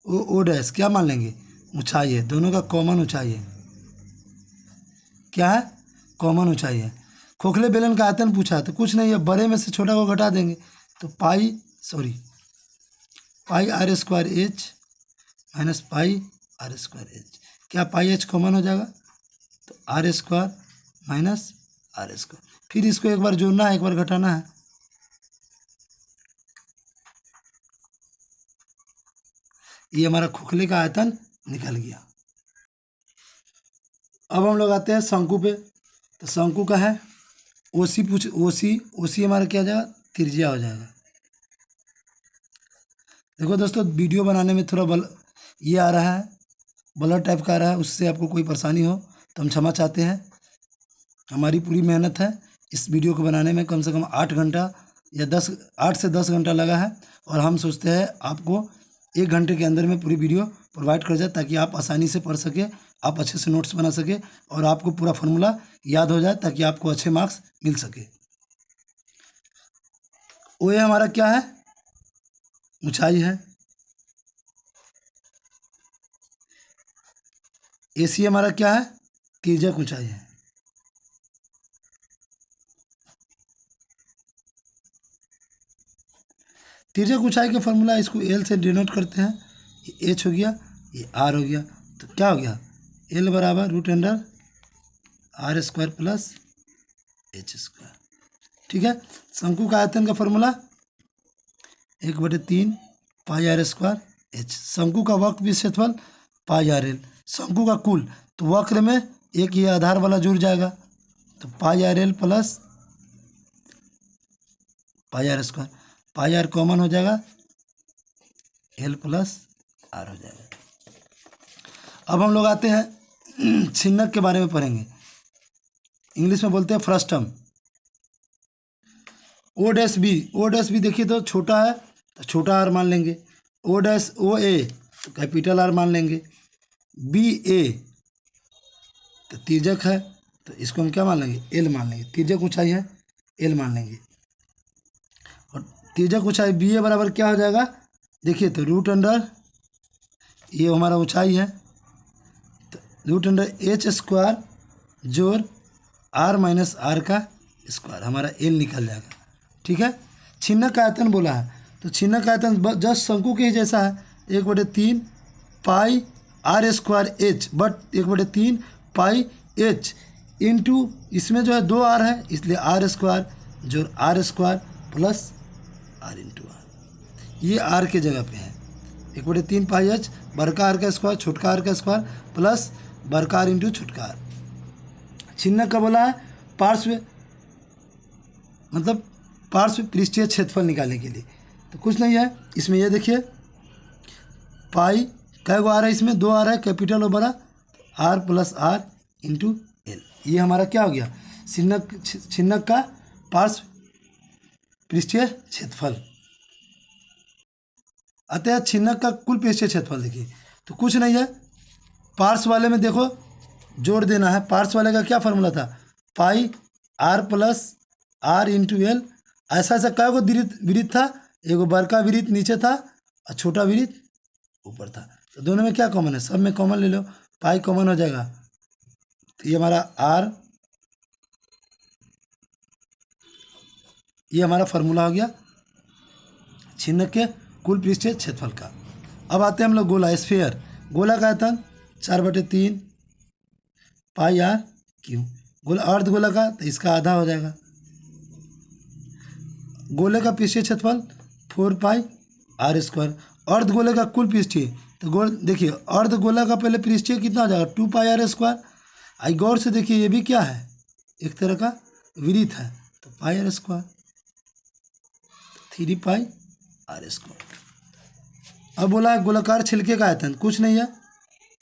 ओ डैश क्या मान लेंगे, ऊंचाई है, दोनों का कॉमन ऊंचाई है, क्या है, कॉमन ऊंचाई है। खोखले बेलन का आयतन पूछा तो कुछ नहीं है, बड़े में से छोटा को घटा देंगे, तो pi are square h minus pi are square h. क्या पाई एच कॉमन हो जाएगा, तो r square minus r square. फिर इसको एक बार जोड़ना है, एक बार घटाना है। ये हमारा खोखले का आयतन निकल गया। अब हम लोग आते हैं शंकु पे। तो शंकु का है ओसी हमारा क्या हो जाएगा, त्रिज्या हो जाएगा। देखो दोस्तों, वीडियो बनाने में थोड़ा ये आ रहा है, ब्लर टाइप का आ रहा है, उससे आपको कोई परेशानी हो तो हम क्षमा चाहते हैं। हमारी पूरी मेहनत है इस वीडियो को बनाने में, कम से कम 8 घंटा या 8 से 10 घंटा लगा है, और हम सोचते हैं आपको 1 घंटे के अंदर में पूरी वीडियो प्रोवाइड कर जाए, ताकि आप आसानी से पढ़ सके, आप अच्छे से नोट्स बना सके और आपको पूरा फार्मूला याद हो जाए, ताकि आपको अच्छे मार्क्स मिल सके। ओ ए हमारा क्या है, ऊंचाई है। ए सी हमारा क्या है, तिर्यक ऊंचाई है। तिर्यक ऊंचाई का फॉर्मूला, इसको एल से डिनोट करते हैं। ये एच हो गया, ये आर हो गया, तो क्या हो गया, एल बराबर root under R square plus H square. ठीक है। शंकु का आयतन का formula 1/3 pi are square H. शंकु का वक्र भी क्षेत्रफल पाई आर एल। शंकु का कुल, तो वक्र में एक ये आधार वाला जुड़ जाएगा, तो pi r l plus pi are square, pi r common हो जाएगा, एल प्लस आर हो जाएगा। अब हम लोग आते हैं छिन्नक के बारे में पढ़ेंगे, इंग्लिश में बोलते हैं फ्रस्टम। ओ डैश बी देखिए तो छोटा है, तो छोटा आर मान लेंगे। ओ ए तो कैपिटल आर मान लेंगे। बी ए तो तिर्यक है तो इसको हम क्या मान लेंगे, एल मान लेंगे। तिर्यक ऊंचाई है, एल मान लेंगे। और तिर्यक ऊंचाई बी ए बराबर क्या हो जाएगा, देखिए तो रूट अंडर, ये हमारा ऊंचाई है, तो रूट अंडर एच स्क्वायर जोड़ आर माइनस आर का स्क्वायर, हमारा एल निकल जाएगा। ठीक है। छिन्नक का आयतन बोला है, तो छिन्नक का आयतन जस्ट शंकु के ही जैसा है, 1/3 pi are square h, but 1/3 pi h into, इसमें जो है 2 आर है इसलिए आर स्क्वायर जोड़ r square plus are into r, ये आर के जगह पे है। 1/3 पाई एच बड़का आर का स्क्वायर छोटका आर का स्क्वायर प्लस बड़का आर इंटू छोटका आर। छिन्नक का बोला है पार्श्व, मतलब पार्श्व पृष्ठीय क्षेत्रफल निकालने के लिए, तो कुछ नहीं है इसमें, ये देखिए पाई कै गो आ रहा है, इसमें 2 आ रहा है, कैपिटल और बड़ा R plus are into L, ये हमारा क्या हो गया, छिन्नक का पार्श्व पृष्ठीय क्षेत्रफल। अतः छिन्नक का कुल पृष्ठीय क्षेत्रफल देखिए, तो कुछ नहीं है, पार्श्व वाले में देखो जोड़ देना है। पार्श्व वाले का क्या फार्मूला था, pi r plus are into l. ऐसा ऐसा कै गो वृत्त था, एगो बड़का वृत्त नीचे था और छोटा वृत्त ऊपर था, तो दोनों में क्या कॉमन है, सब में कॉमन ले लो, पाई कॉमन हो जाएगा, तो ये हमारा आर, ये हमारा फार्मूला हो गया छिन्नक के कुल पृष्ठीय क्षेत्रफल का। अब आते हैं हम लोग गोला, स्फीयर। गोला का आयतन 4/3 पाई आर क्यू। गोला अर्ध गोला का तो इसका आधा हो जाएगा। गोले का पृष्ठीय क्षेत्रफल 4 पाई आर स्क्वायर। अर्ध गोले का कुल पृष्ठीय, तो गोल देखिए अर्ध गोला का पहले पृष्ठीय कितना हो जाएगा, 2 पाई आर स्क्वायर। आई गौर से देखिए ये भी क्या है, एक तरह का वृत्त है, तो pi are square 3 pi are square. अब बोला है गोलाकार छिलके का आयतन, कुछ नहीं है,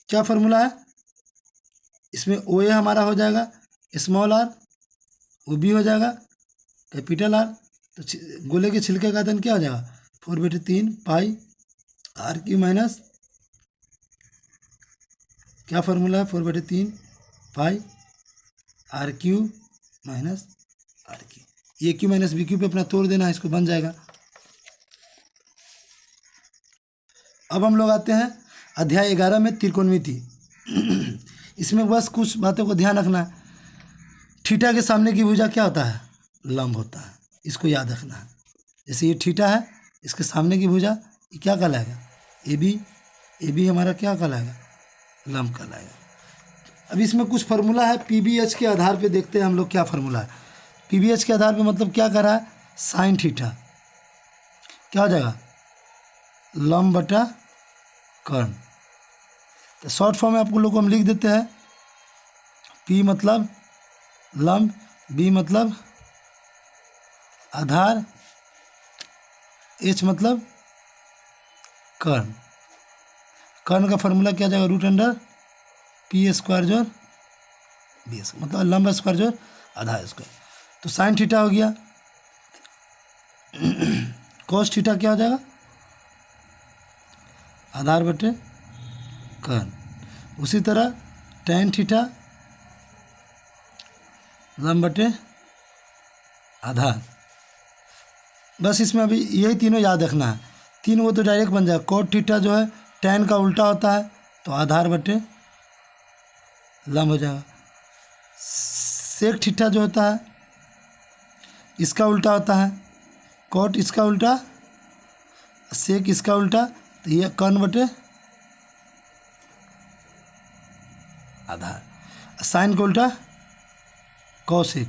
क्या फार्मूला है, इसमें ओ ए हमारा हो जाएगा स्मॉल आर, वो बी हो जाएगा कैपिटल आर, तो गोले के छिलके का आयतन क्या हो जाएगा, 4/3 पाई आर क्यू माइनस, क्या फार्मूला है, 4/3 pi r cube minus r cube. ये क्यू माइनस बी क्यू पे अपना तोड़ देना है, इसको बन जाएगा। अब हम लोग आते हैं अध्याय 11 में त्रिकोणमिति। इसमें बस कुछ बातों को ध्यान रखना है। थीटा के सामने की भुजा क्या होता है, लंब होता है, इसको याद रखना है। जैसे ये थीटा है, इसके सामने की भुजा ये क्या कहलाएगा, ए बी हमारा क्या कहलाएगा, लंब कहलाएगा। अब इसमें कुछ फार्मूला है, पीबीएच के आधार पे देखते हैं हम लोग क्या फार्मूला है। पीबीएच के आधार पे मतलब क्या कर रहा है, साइन थीटा क्या हो जाएगा, लंब बटा कर्ण। तो शॉर्ट फॉर्म में आपको लोग को हम लिख देते हैं, पी मतलब लंब, बी मतलब आधार, एच मतलब कर्ण। कर्ण का फार्मूला क्या जाएगा, रूट अंडर पी स्क्वायर जोड़ बी स्क्वायर, मतलब लंब स्क्वायर जोड़ आधार स्क्वायर। तो साइन थीटा हो गया, कॉस थीटा क्या हो जाएगा, आधार बटे कर्ण। उसी तरह टैन थीटा लंब बटे आधार। बस इसमें अभी यही तीनों याद रखना है, तीन वो तो डायरेक्ट बन जाएगा। कॉट थीटा जो है टैन का उल्टा होता है, तो आधार बटे लंब हो जाएगा। सेक थीटा जो होता है इसका उल्टा होता है, कॉट इसका उल्टा, सेक इसका उल्टा, तो ये कर्ण बटे आधार। साइन का उल्टा कौशिक,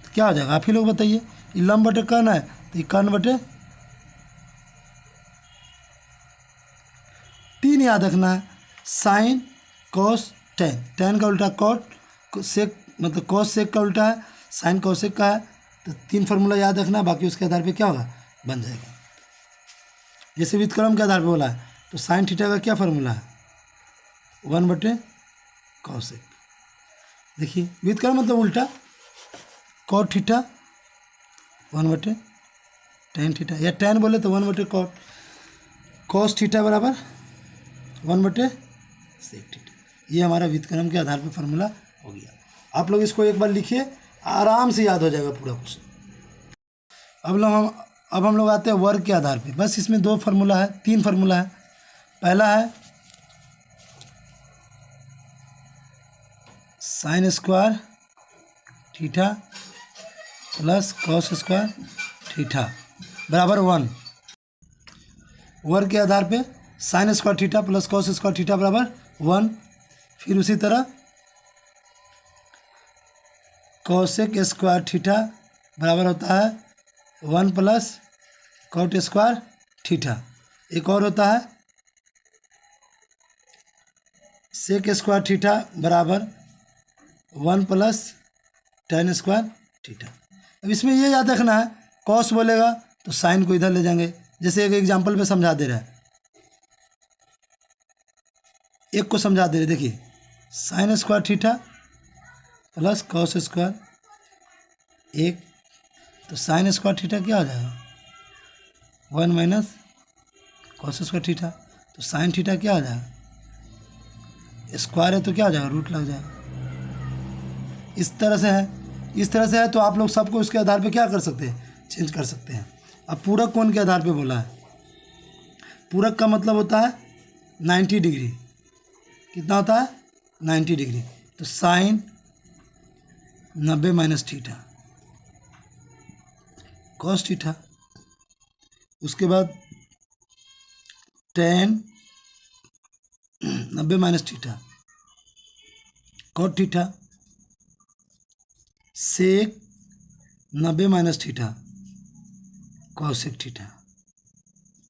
तो क्या हो जाएगा आप ही लोग बताइए। ये लंब बटे कर्ण है तो ये कर्ण बटे, तीन याद रखना है, साइन कॉस टैन। टैन का उल्टा कॉट, सेक मतलब कॉस सेक का उल्टा है, साइन कॉसेक का है, तो तीन फार्मूला याद रखना, बाकी उसके आधार पे क्या होगा, बन जाएगा। जैसे व्युत्क्रम के आधार पे बोला है, तो साइन थीटा का क्या फार्मूला है, 1/cos। देखिए व्युत्क्रम मतलब उल्टा, कॉट थीटा 1/tan थीटा, या टैन बोले तो 1/cot। कॉस थीटा बराबर 1/sec थीटा। ये हमारा व्युत्क्रम के आधार पर फार्मूला हो गया। आप लोग इसको एक बार लिखिए, आराम से याद हो जाएगा पूरा कुछ। अब हम लोग आते हैं वर्ग के आधार पे। बस इसमें 2 फार्मूला है, 3 फार्मूला है। पहला है sine square theta plus cos square theta बराबर 1। वर्ग के आधार पे sine square theta plus cos square theta बराबर 1। फिर उसी तरह कॉसेक स्क्वायर थीटा बराबर होता है 1 प्लस कॉट स्क्वायर थीटा। एक और होता है सेक स्क्वायर थीटा बराबर 1 प्लस tan स्क्वायर थीटा। अब इसमें ये याद रखना है, कॉस बोलेगा तो साइन को इधर ले जाएंगे। जैसे एक एग्जांपल पे समझा दे रहा है, एक को समझा दे रहे, देखिए sine square theta plus cos square 1, तो साइन स्क्वायर थीटा क्या हो जाएगा 1 माइनस कॉस स्क्वायर थीटा। तो साइन थीटा क्या हो जाएगा, स्क्वायर है तो क्या हो जाएगा रूट लग जाएगा। इस तरह से है तो आप लोग सबको इसके आधार पे क्या कर सकते हैं, चेंज कर सकते हैं। अब पूरक कोण के आधार पे बोला है। पूरक का मतलब होता है 90 डिग्री। कितना होता है 90 डिग्री। तो sine 90 minus theta cos theta, उसके बाद tan 90 minus theta cot theta, sec 90 minus theta cosec theta.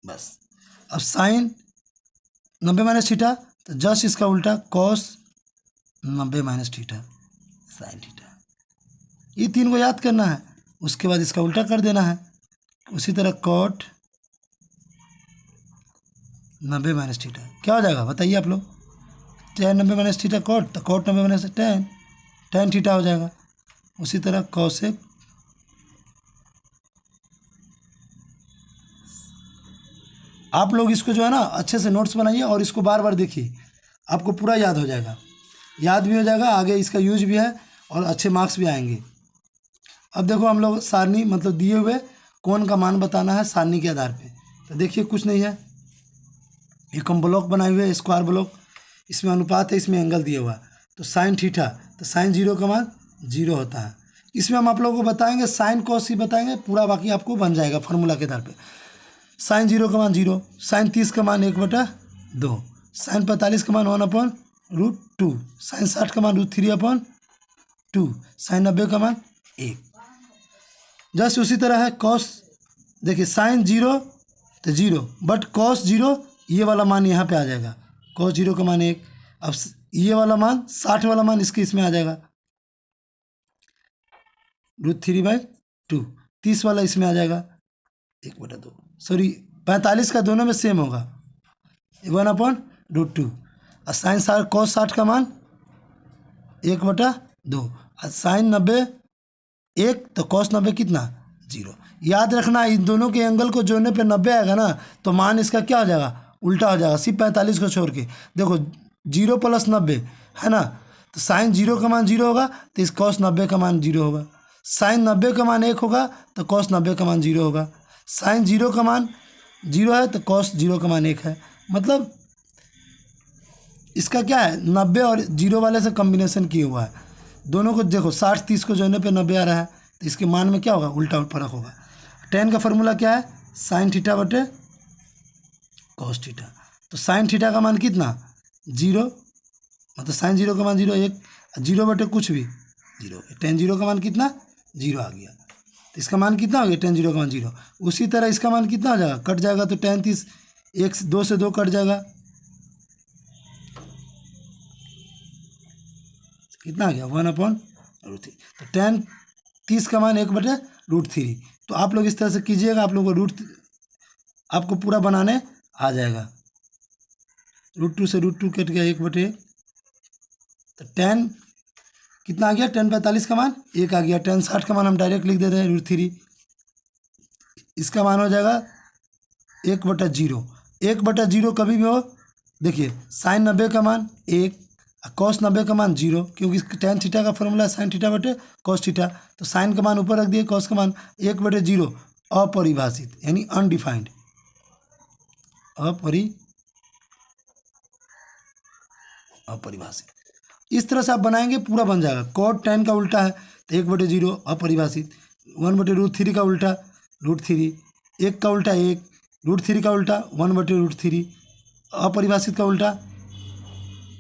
बस। अब साइन 90 माइनस थीटा तो जस्ट इसका उल्टा cos 90 minus theta sine theta. ये 3 को याद करना है, उसके बाद इसका उल्टा कर देना है। उसी तरह कॉट 90 माइनस थीटा क्या हो जाएगा बताइए आप लोग। tan 90 माइनस थीटा कॉट, तो कॉट 90 माइनस tan थीटा हो जाएगा। उसी तरह कॉसेक आप लोग इसको जो है ना अच्छे से नोट्स बनाइए और इसको बार बार देखिए, आपको पूरा याद हो जाएगा। याद भी हो जाएगा, आगे इसका यूज भी है और अच्छे मार्क्स भी आएंगे। अब देखो हम लोग सारणी मतलब दिए हुए कोण का मान बताना है सारणी के आधार पे। तो देखिए कुछ नहीं है, एक हम ब्लॉक बनाए हुए स्क्वायर ब्लॉक, इसमें अनुपात है, इसमें एंगल दिया हुआ है। तो साइन थीटा, तो साइन 0 का मान 0 होता है। इसमें हम आप लोगों को बताएंगे साइन कॉस ही बताएंगे, पूरा बाकी आपको बन जाएगा फार्मूला के आधार पे। साइन 0 का मान 0, साइन 30 का मान 1/2, साइन 45 का मान 1/√2, साइन 60 का मान √3/2, साइन 90 का मान 1। जस्ट उसी तरह है कॉस, देखिए साइन 0 तो 0 बट कॉस 0 ये वाला मान यहाँ पे आ जाएगा, कॉस 0 का मान 1। अब ये वाला मान 60 वाला मान इसमें आ जाएगा √3/2, 30 वाला इसमें आ जाएगा 1/2, सॉरी 45 का दोनों में सेम होगा 1/√2। और साइन कॉस 60 का मान 1/2, और साइन 90 1 तो कॉस 90 कितना 0। याद रखना इन दोनों के एंगल को जोड़ने पे 90 आएगा ना, तो मान इसका क्या हो जाएगा उल्टा हो जाएगा, सिर्फ 45 को छोड़ के। देखो 0 + 90 है ना, तो साइन 0 का मान 0 होगा तो इस कॉस 90 का मान 0 होगा। साइन 90 का मान 1 होगा तो कॉस 90 का मान 0 होगा। साइन 0 का मान 0 है तो कॉस 0 का मान 1 है। मतलब इसका क्या है 90 और 0 वाले से कॉम्बिनेशन किया हुआ है। दोनों को देखो 60 30 को जोड़ने पे 90 आ रहा है, तो इसके मान में क्या होगा उल्टा फर्क होगा। tan का फॉर्मूला क्या है साइन थीटा बटे कॉस थीटा। तो साइन थीटा का मान कितना 0, मतलब साइन 0 का मान 0 1, 0 बटे कुछ भी 0, tan 0 का मान कितना 0 आ गया, तो इसका मान कितना हो गया tan 0 का मान 0। उसी तरह इसका मान कितना हो जाएगा, कट जाएगा तो tan 30 1 2 से 2 कट जाएगा, कितना आ गया 1/√3। तो tan 30 का मान 1/√3। तो आप लोग इस तरह से कीजिएगा, आप लोगों को आपको पूरा बनाने आ जाएगा। √2 से √2 कट गया 1/1, तो tan कितना आ गया tan 45 का मान 1 आ गया। tan 60 का मान हम डायरेक्ट लिख दे रहे हैं √3, इसका मान हो जाएगा 1/0। 1/0 कभी भी हो, देखिए साइन 90 का मान 1 कॉस 90 का मान 0, क्योंकि tan थीटा का फॉर्मूला है sin थीटा बटे cos थीटा, तो साइन का मान ऊपर रख दिए, cos का मान 1/0 अपरिभाषित यानी अनडिफाइंड, अपरिभाषित। इस तरह से आप बनाएंगे पूरा बन जाएगा। cot tan का उल्टा है तो 1/0 अपरिभाषित, 1/√3 का उल्टा √3, 1 का उल्टा 1, √3 का उल्टा 1/√3, अपरिभाषित का उल्टा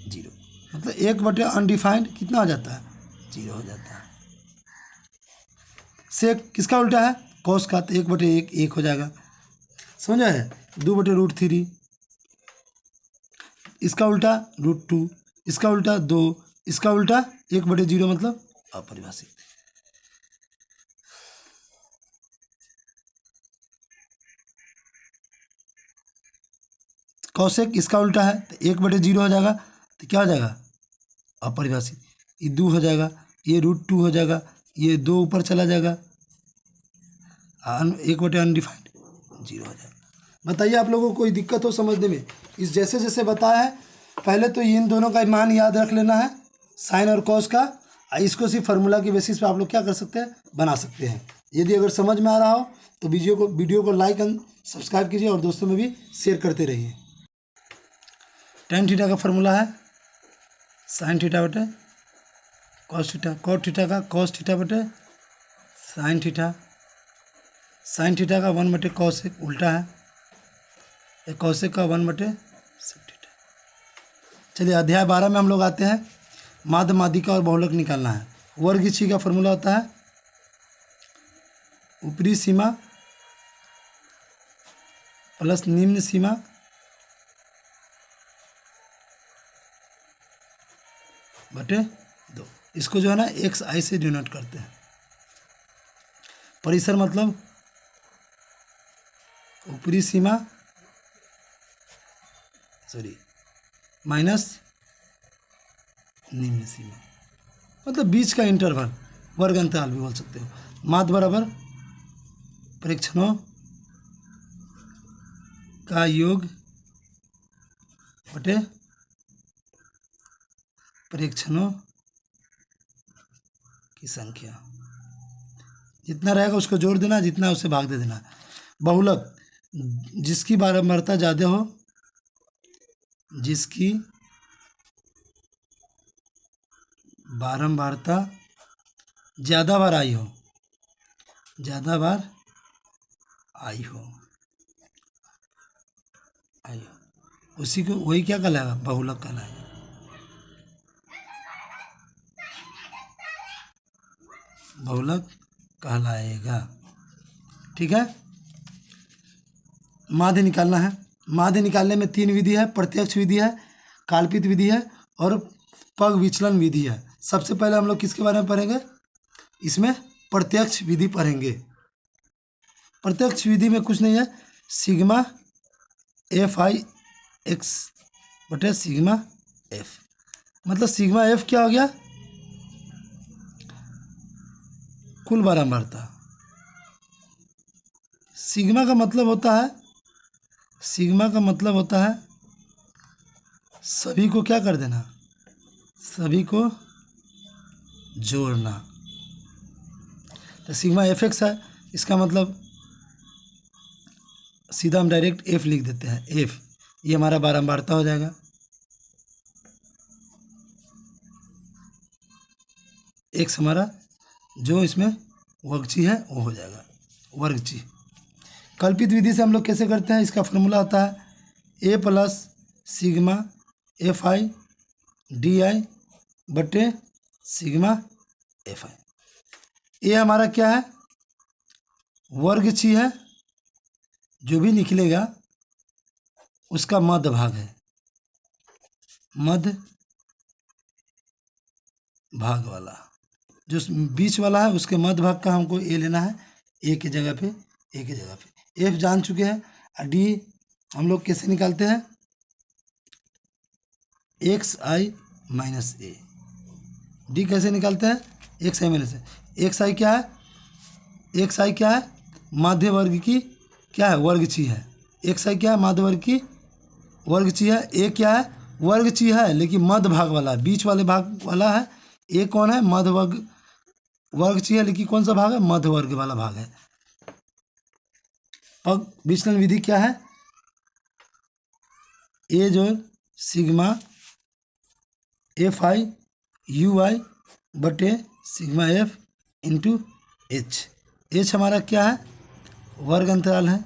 0, मतलब 1/ अनडिफाइंड कितना हो जाता है 0 हो जाता है। सेक किसका उल्टा है cos का, तो 1/1 1 हो जाएगा, समझा है। 2/√3, इसका उल्टा √2, इसका उल्टा 2, इसका उल्टा 1/0 मतलब अपरिभाषित। कौशिक इसका उल्टा है तो 1/0 हो जाएगा, तो क्या हो जाएगा अपरिभाषित। ये 2 हो जाएगा, ये √2 हो जाएगा, ये 2 ऊपर चला जाएगा, 1/, अनडिफाइंड 0 हो जाएगा। बताइए आप लोगों को कोई दिक्कत हो समझने में? इस जैसे जैसे बताया है, पहले तो इन दोनों का मान याद रख लेना है, साइन और कॉस का। इसको सिर्फ फार्मूला की बेसिस पे आप लोग क्या कर सकते हैं, बना सकते हैं। यदि अगर समझ में आ रहा हो तो वीडियो को लाइक एंड सब्सक्राइब कीजिए और दोस्तों में भी शेयर करते रहिए। tan थीटा का फॉर्मूला है sin थीटा बटे cos थीटा, cot थीटा का cos थीटा बटे sin थीटा, sin थीटा का 1/cos उल्टा है, cos का 1/sec थीटा। चलिए अध्याय 12 में हम लोग आते हैं। माध्य माध्यिका और बहुलक निकालना है। वर्ग छी का फॉर्मूला होता है ऊपरी सीमा प्लस निम्न सीमा बटे 2। इसको जो है ना xi से डिनोट करते हैं। परिसर मतलब ऊपरी सीमा माइनस निम्न सीमा, मतलब बीच का इंटरवल, वर्ग अंतराल भी बोल सकते हो। माध्य बराबर परीक्षणों का योग बटे परीक्षणों की संख्या, जितना रहेगा उसको जोड़ देना, जितना उससे भाग दे देना। बहुलक जिसकी बारंबारता ज़्यादा हो, जिसकी बारंबारता ज़्यादा बार आई हो, ज़्यादा बार आई हो, उसी को वही क्या कहलाएगा, बहुलक कहलाएगा। बहुलक कहलाएगा, ठीक है। माध्य निकालना है। माध्य निकालने में 3 विधि है, प्रत्यक्ष विधि है, काल्पित विधि है और पग विचलन विधि है। सबसे पहले हम लोग किसके बारे में पढ़ेंगे, इसमें प्रत्यक्ष विधि पढ़ेंगे। प्रत्यक्ष विधि में कुछ नहीं है, सिग्मा fi x बटे सिग्मा f, मतलब सिग्मा f क्या हो गया, कुल बारंबारता। सिग्मा का मतलब होता है सभी को क्या कर देना, सभी को जोड़ना। तो सिग्मा fx है, इसका मतलब सीधा हम डायरेक्ट f लिख देते हैं, f ये हमारा बारंबारता हो जाएगा। x हमारा जो इसमें वर्गची है वो हो जाएगा, वर्गची। कल्पित विधि से हम लोग कैसे करते हैं, इसका फॉर्मूला होता है a plus sigma fi di बटे सिग्मा fi। ये हमारा क्या है, वर्गची है, जो भी निकलेगा उसका मध्य भाग है, मध्य भाग वाला जो बीच वाला है उसके मध्य भाग का हमको ए लेना है, ए की जगह पे, ए की जगह पे। एफ जान चुके हैं, और डी हम लोग कैसे निकालते हैं, एक्स आई माइनस ए। डी कैसे निकालते हैं, एक्स आई माइनस ए। एक्स आई क्या है, एक्स आई क्या है, माध्य वर्ग की क्या है, वर्गची है। एक्स आई क्या है, माध्य वर्ग की वर्गची है। ए क्या है, वर्ग ची है लेकिन मध्य भाग वाला है, बीच वाले भाग वाला है। ए कौन है? मध्य वर्ग ची है लेकिन कौन सा भाग है? मध्य वर्ग वाला भाग है। अब विचलन विधि क्या है? ए जो सिग्मा एफ आई यू आई बटे sigma F into H. H हमारा क्या है? वर्ग अंतराल है।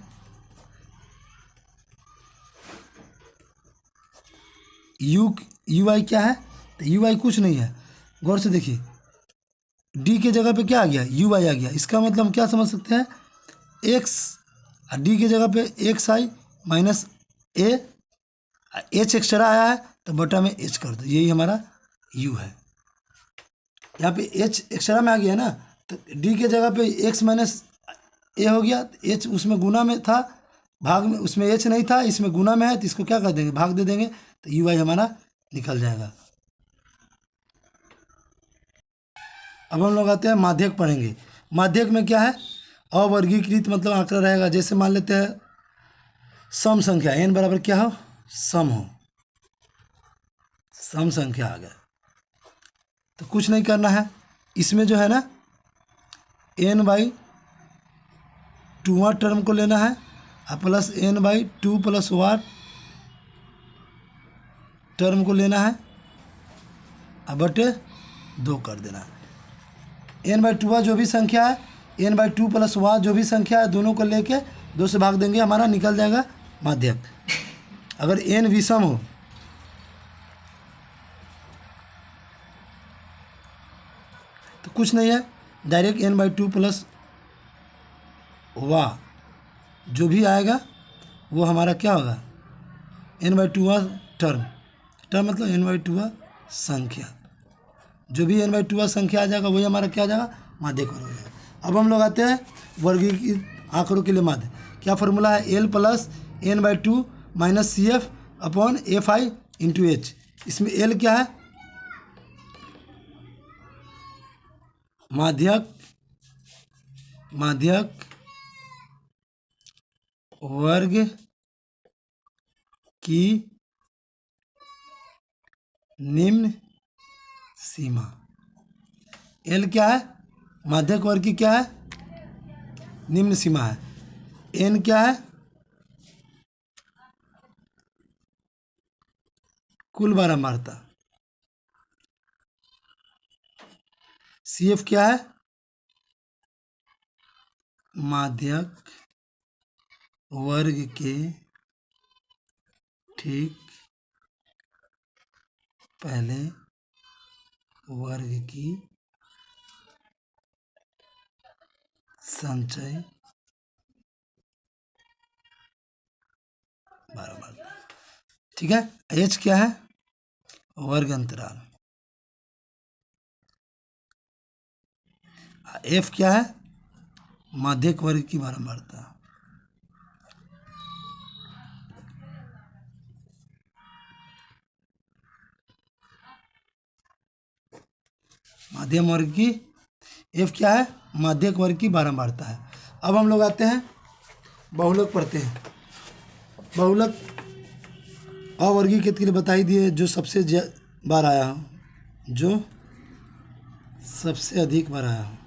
यू आई क्या है? तो यू आई कुछ नहीं है, गौर से देखिए, डी के जगह पे क्या आ गया? यू आई आ गया। इसका मतलब हम क्या समझ सकते हैं? एक्स और डी के जगह पे एक्स आई माइनस ए, एच एक्स्ट्रा आया है तो बटा में एच कर दो, यही हमारा यू है। यहाँ पे एच एक्स्ट्रा में आ गया ना, तो डी के जगह पे एक्स माइनस ए हो गया। एच उसमें गुना में था, भाग में उसमें एच नहीं था, इसमें गुना में है, तो इसको क्या कर देंगे? भाग दे देंगे, तो यू आई हमारा निकल जाएगा। अब हम लोग आते हैं माध्यक पढ़ेंगे। माध्यक में क्या है? अवर्गीकृत मतलब आंकड़ा रहेगा। जैसे मान लेते हैं सम संख्या n बराबर क्या हो? सम हो, सम संख्या आ गया, तो कुछ नहीं करना है। इसमें जो है ना n/2 टर्म को लेना है और प्लस n/2 + 1 टर्म को लेना है और बटे 2 कर देना है। n/2 जो भी संख्या है, n/2 + 1 जो भी संख्या है, दोनों को लेके 2 से भाग देंगे, हमारा निकल जाएगा माध्यक। अगर n विषम हो तो कुछ नहीं है, डायरेक्ट n/2 + 1 जो भी आएगा वो हमारा क्या होगा? n/2 टर्म मतलब n/2 संख्या, जो भी n/2 संख्या आ जाएगा वही हमारा क्या आ जाएगा? माध्यक वर्ग हो जाएगा। अब हम लोग आते हैं वर्गीकृत आंकड़ों के लिए माध्य। क्या फॉर्मूला है? l + n/2 - CF / FI × H। इसमें l क्या है? माध्यक वर्ग की निम्न सीमा। एल क्या है? माध्यक वर्ग की क्या है? निम्न सीमा है। एन क्या है? कुल बारंबारता। सी एफ क्या है? माध्यक वर्ग के ठीक पहले वर्ग की संचय बारंबारता। ठीक है। एच क्या है? वर्ग अंतराल। एफ क्या है? माध्यक वर्ग की बारंबारता। माध्यम वर्ग की एफ क्या है? माध्यक वर्ग की बारंबारता है। अब हम लोग आते हैं बहुलक पढ़ते हैं। बहुलक अवर्गीकृत के लिए बता ही दिए, जो सबसे बार आया हो, जो सबसे अधिक बार आया हो।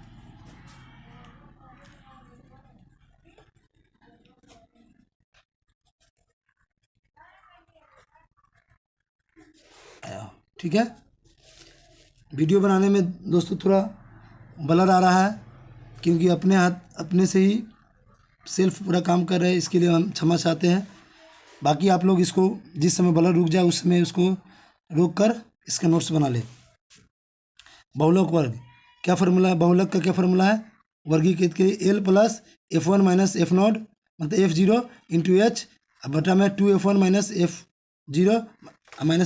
ठीक है। वीडियो बनाने में दोस्तों थोड़ा ब्लर आ रहा है, क्योंकि अपने हाथ अपने से ही सेल्फ पूरा काम कर रहे हैं, इसके लिए हम क्षमा चाहते हैं। बाकी आप लोग इसको जिस समय ब्लर रुक जाए उस समय उसको रोक कर इसका नोट्स बना ले। बहुलक वर्ग क्या फार्मूला है? बहुलक का क्या फार्मूला है? वर्गीकृत के l + f1 - f0 मतलब f0 × h बटा में 2f1 - f0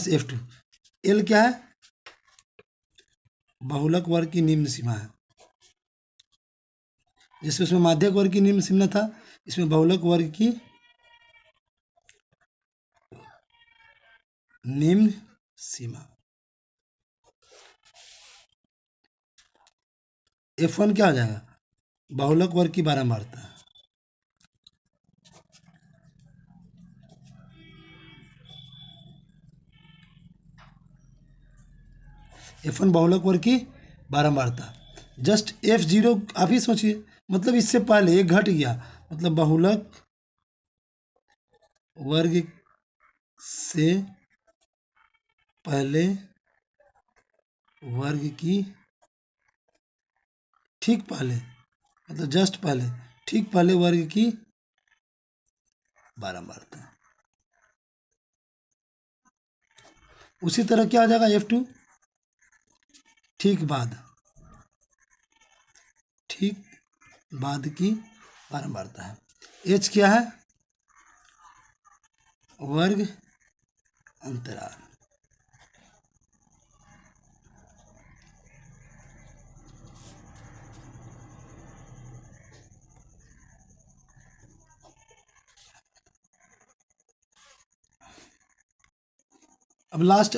- f2। l क्या है? बहुलक वर्ग की निम्न सीमा है। जैसे उसमें माध्यक वर्ग की निम्न सीमा था, इसमें बहुलक वर्ग की निम्न सीमा। F1 क्या हो जाएगा? बहुलक वर्ग की बारंबारता। F1 बहुलक वर्ग की बारंबारता। जस्ट F0 आप ही सोचिए, मतलब इससे पहले एक घट गया, मतलब बहुलक वर्ग से पहले वर्ग की ठीक पहले, मतलब जस्ट पहले, ठीक पहले वर्ग की बारंबारता। उसी तरह क्या हो जाएगा F2 ठीक बाद की बारंबारता है। H क्या है? वर्ग अंतराल। अब लास्ट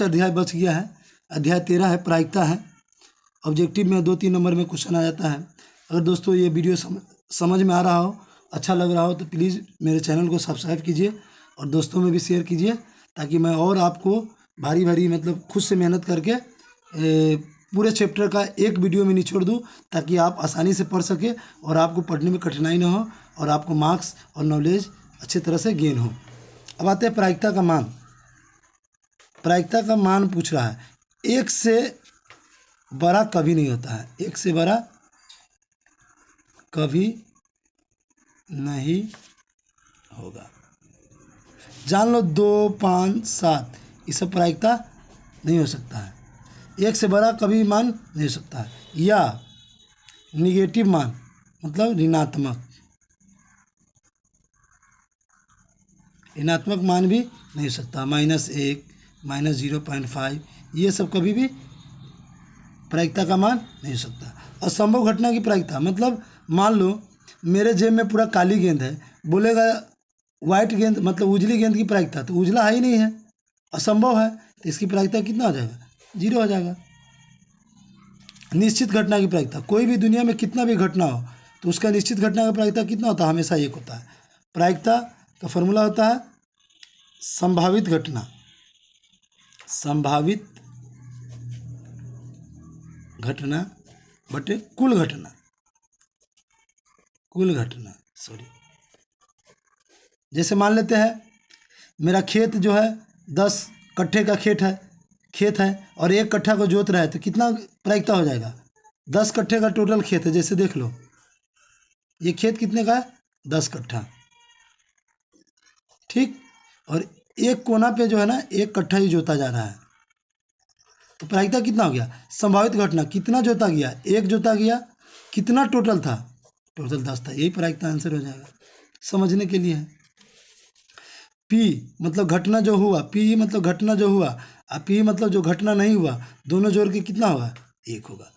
अध्याय बच गया है, अध्याय 13 है, प्रायिकता है। ऑब्जेक्टिव में 2-3 नंबर में क्वेश्चन आ जाता है। अगर दोस्तों ये वीडियो समझ में आ रहा हो, अच्छा लग रहा हो, तो प्लीज़ मेरे चैनल को सब्सक्राइब कीजिए और दोस्तों में भी शेयर कीजिए, ताकि मैं और आपको भारी मतलब खुद से मेहनत करके पूरे चैप्टर का एक वीडियो में निचोड़ दूँ, ताकि आप आसानी से पढ़ सकें और आपको पढ़ने में कठिनाई ना हो और आपको मार्क्स और नॉलेज अच्छी तरह से गेन हो। अब आते हैं प्रायिकता का मान। प्रायिकता का मान पूछ रहा है, 1 से बड़ा कभी नहीं होता है, 1 से बड़ा कभी नहीं होगा। जान लो 2, 5, 7 ये सब प्रायिकता नहीं हो सकता है। 1 से बड़ा कभी मान नहीं हो सकता है, या निगेटिव मान मतलब ऋणात्मक मान भी नहीं हो सकता। -1, -0.5 ये सब कभी भी प्रायिकता का मान नहीं हो सकता। असंभव घटना की प्रायिकता मतलब मान लो मेरे जेब में पूरा काली गेंद है, बोलेगा वाइट गेंद मतलब उजली गेंद की प्रायिकता, तो उजला है ही नहीं है, असंभव है, तो इसकी प्रायिकता कितना हो जाएगा? 0 हो जाएगा। निश्चित घटना की प्रायिकता, कोई भी दुनिया में कितना भी घटना हो तो उसका निश्चित घटना का प्रायिकता कितना होता है? हमेशा एक होता है। प्रायिकता का फॉर्मूला होता है संभावित घटना, संभावित घटना बटे कुल घटना, सॉरी। जैसे मान लेते हैं मेरा खेत जो है 10 कट्ठे का खेत है और 1 कट्ठा को जोत रहा है, तो कितना प्रायिकता हो जाएगा? 10 कट्ठे का टोटल खेत है, जैसे देख लो ये खेत कितने का है? 10 कट्ठा, ठीक। और एक कोना पे जो है ना 1 कट्ठा ही जोता जा रहा है, तो प्रायिकता कितना हो गया? संभावित घटना कितना जोता गया? 1 जोता गया, कितना टोटल था? टोटल 10 था। यही प्रायिकता आंसर हो जाएगा, समझने के लिए है। पी मतलब घटना जो हुआ, पी मतलब घटना जो हुआ, और पी मतलब जो घटना नहीं हुआ, दोनों जोड़ के कितना होगा? 1 होगा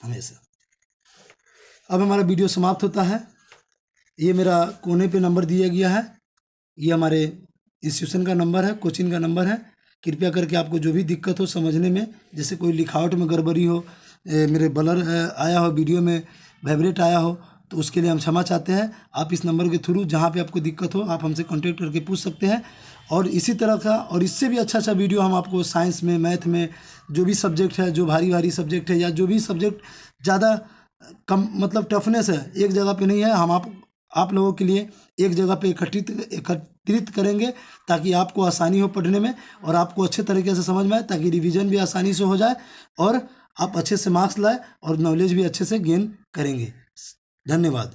हमेशा। अब हमारा वीडियो समाप्त होता है। ये मेरा कोने पे नंबर दिया गया है, ये हमारे इंस्टीट्यूशन का नंबर है, कोचिंग का नंबर है। कृपया करके आपको जो भी दिक्कत हो समझने में, जैसे कोई लिखावट में गड़बड़ी हो, मेरे ब्लर आया हो, वीडियो में वाइब्रेट आया हो, तो उसके लिए हम क्षमा चाहते हैं। आप इस नंबर के थ्रू जहाँ पे आपको दिक्कत हो आप हमसे कांटेक्ट करके पूछ सकते हैं। और इसी तरह का और इससे भी अच्छा वीडियो हम आपको साइंस में, मैथ में, जो भी सब्जेक्ट है, जो भारी सब्जेक्ट है, या जो भी सब्जेक्ट ज़्यादा कम मतलब टफनेस है, एक जगह पे नहीं है, हम आप लोगों के लिए एक जगह पे एकत्रित करेंगे, ताकि आपको आसानी हो पढ़ने में और आपको अच्छे तरीके से समझ में आए, ताकि रिवीजन भी आसानी से हो जाए और आप अच्छे से मार्क्स लाए और नॉलेज भी अच्छे से गेन करेंगे। धन्यवाद।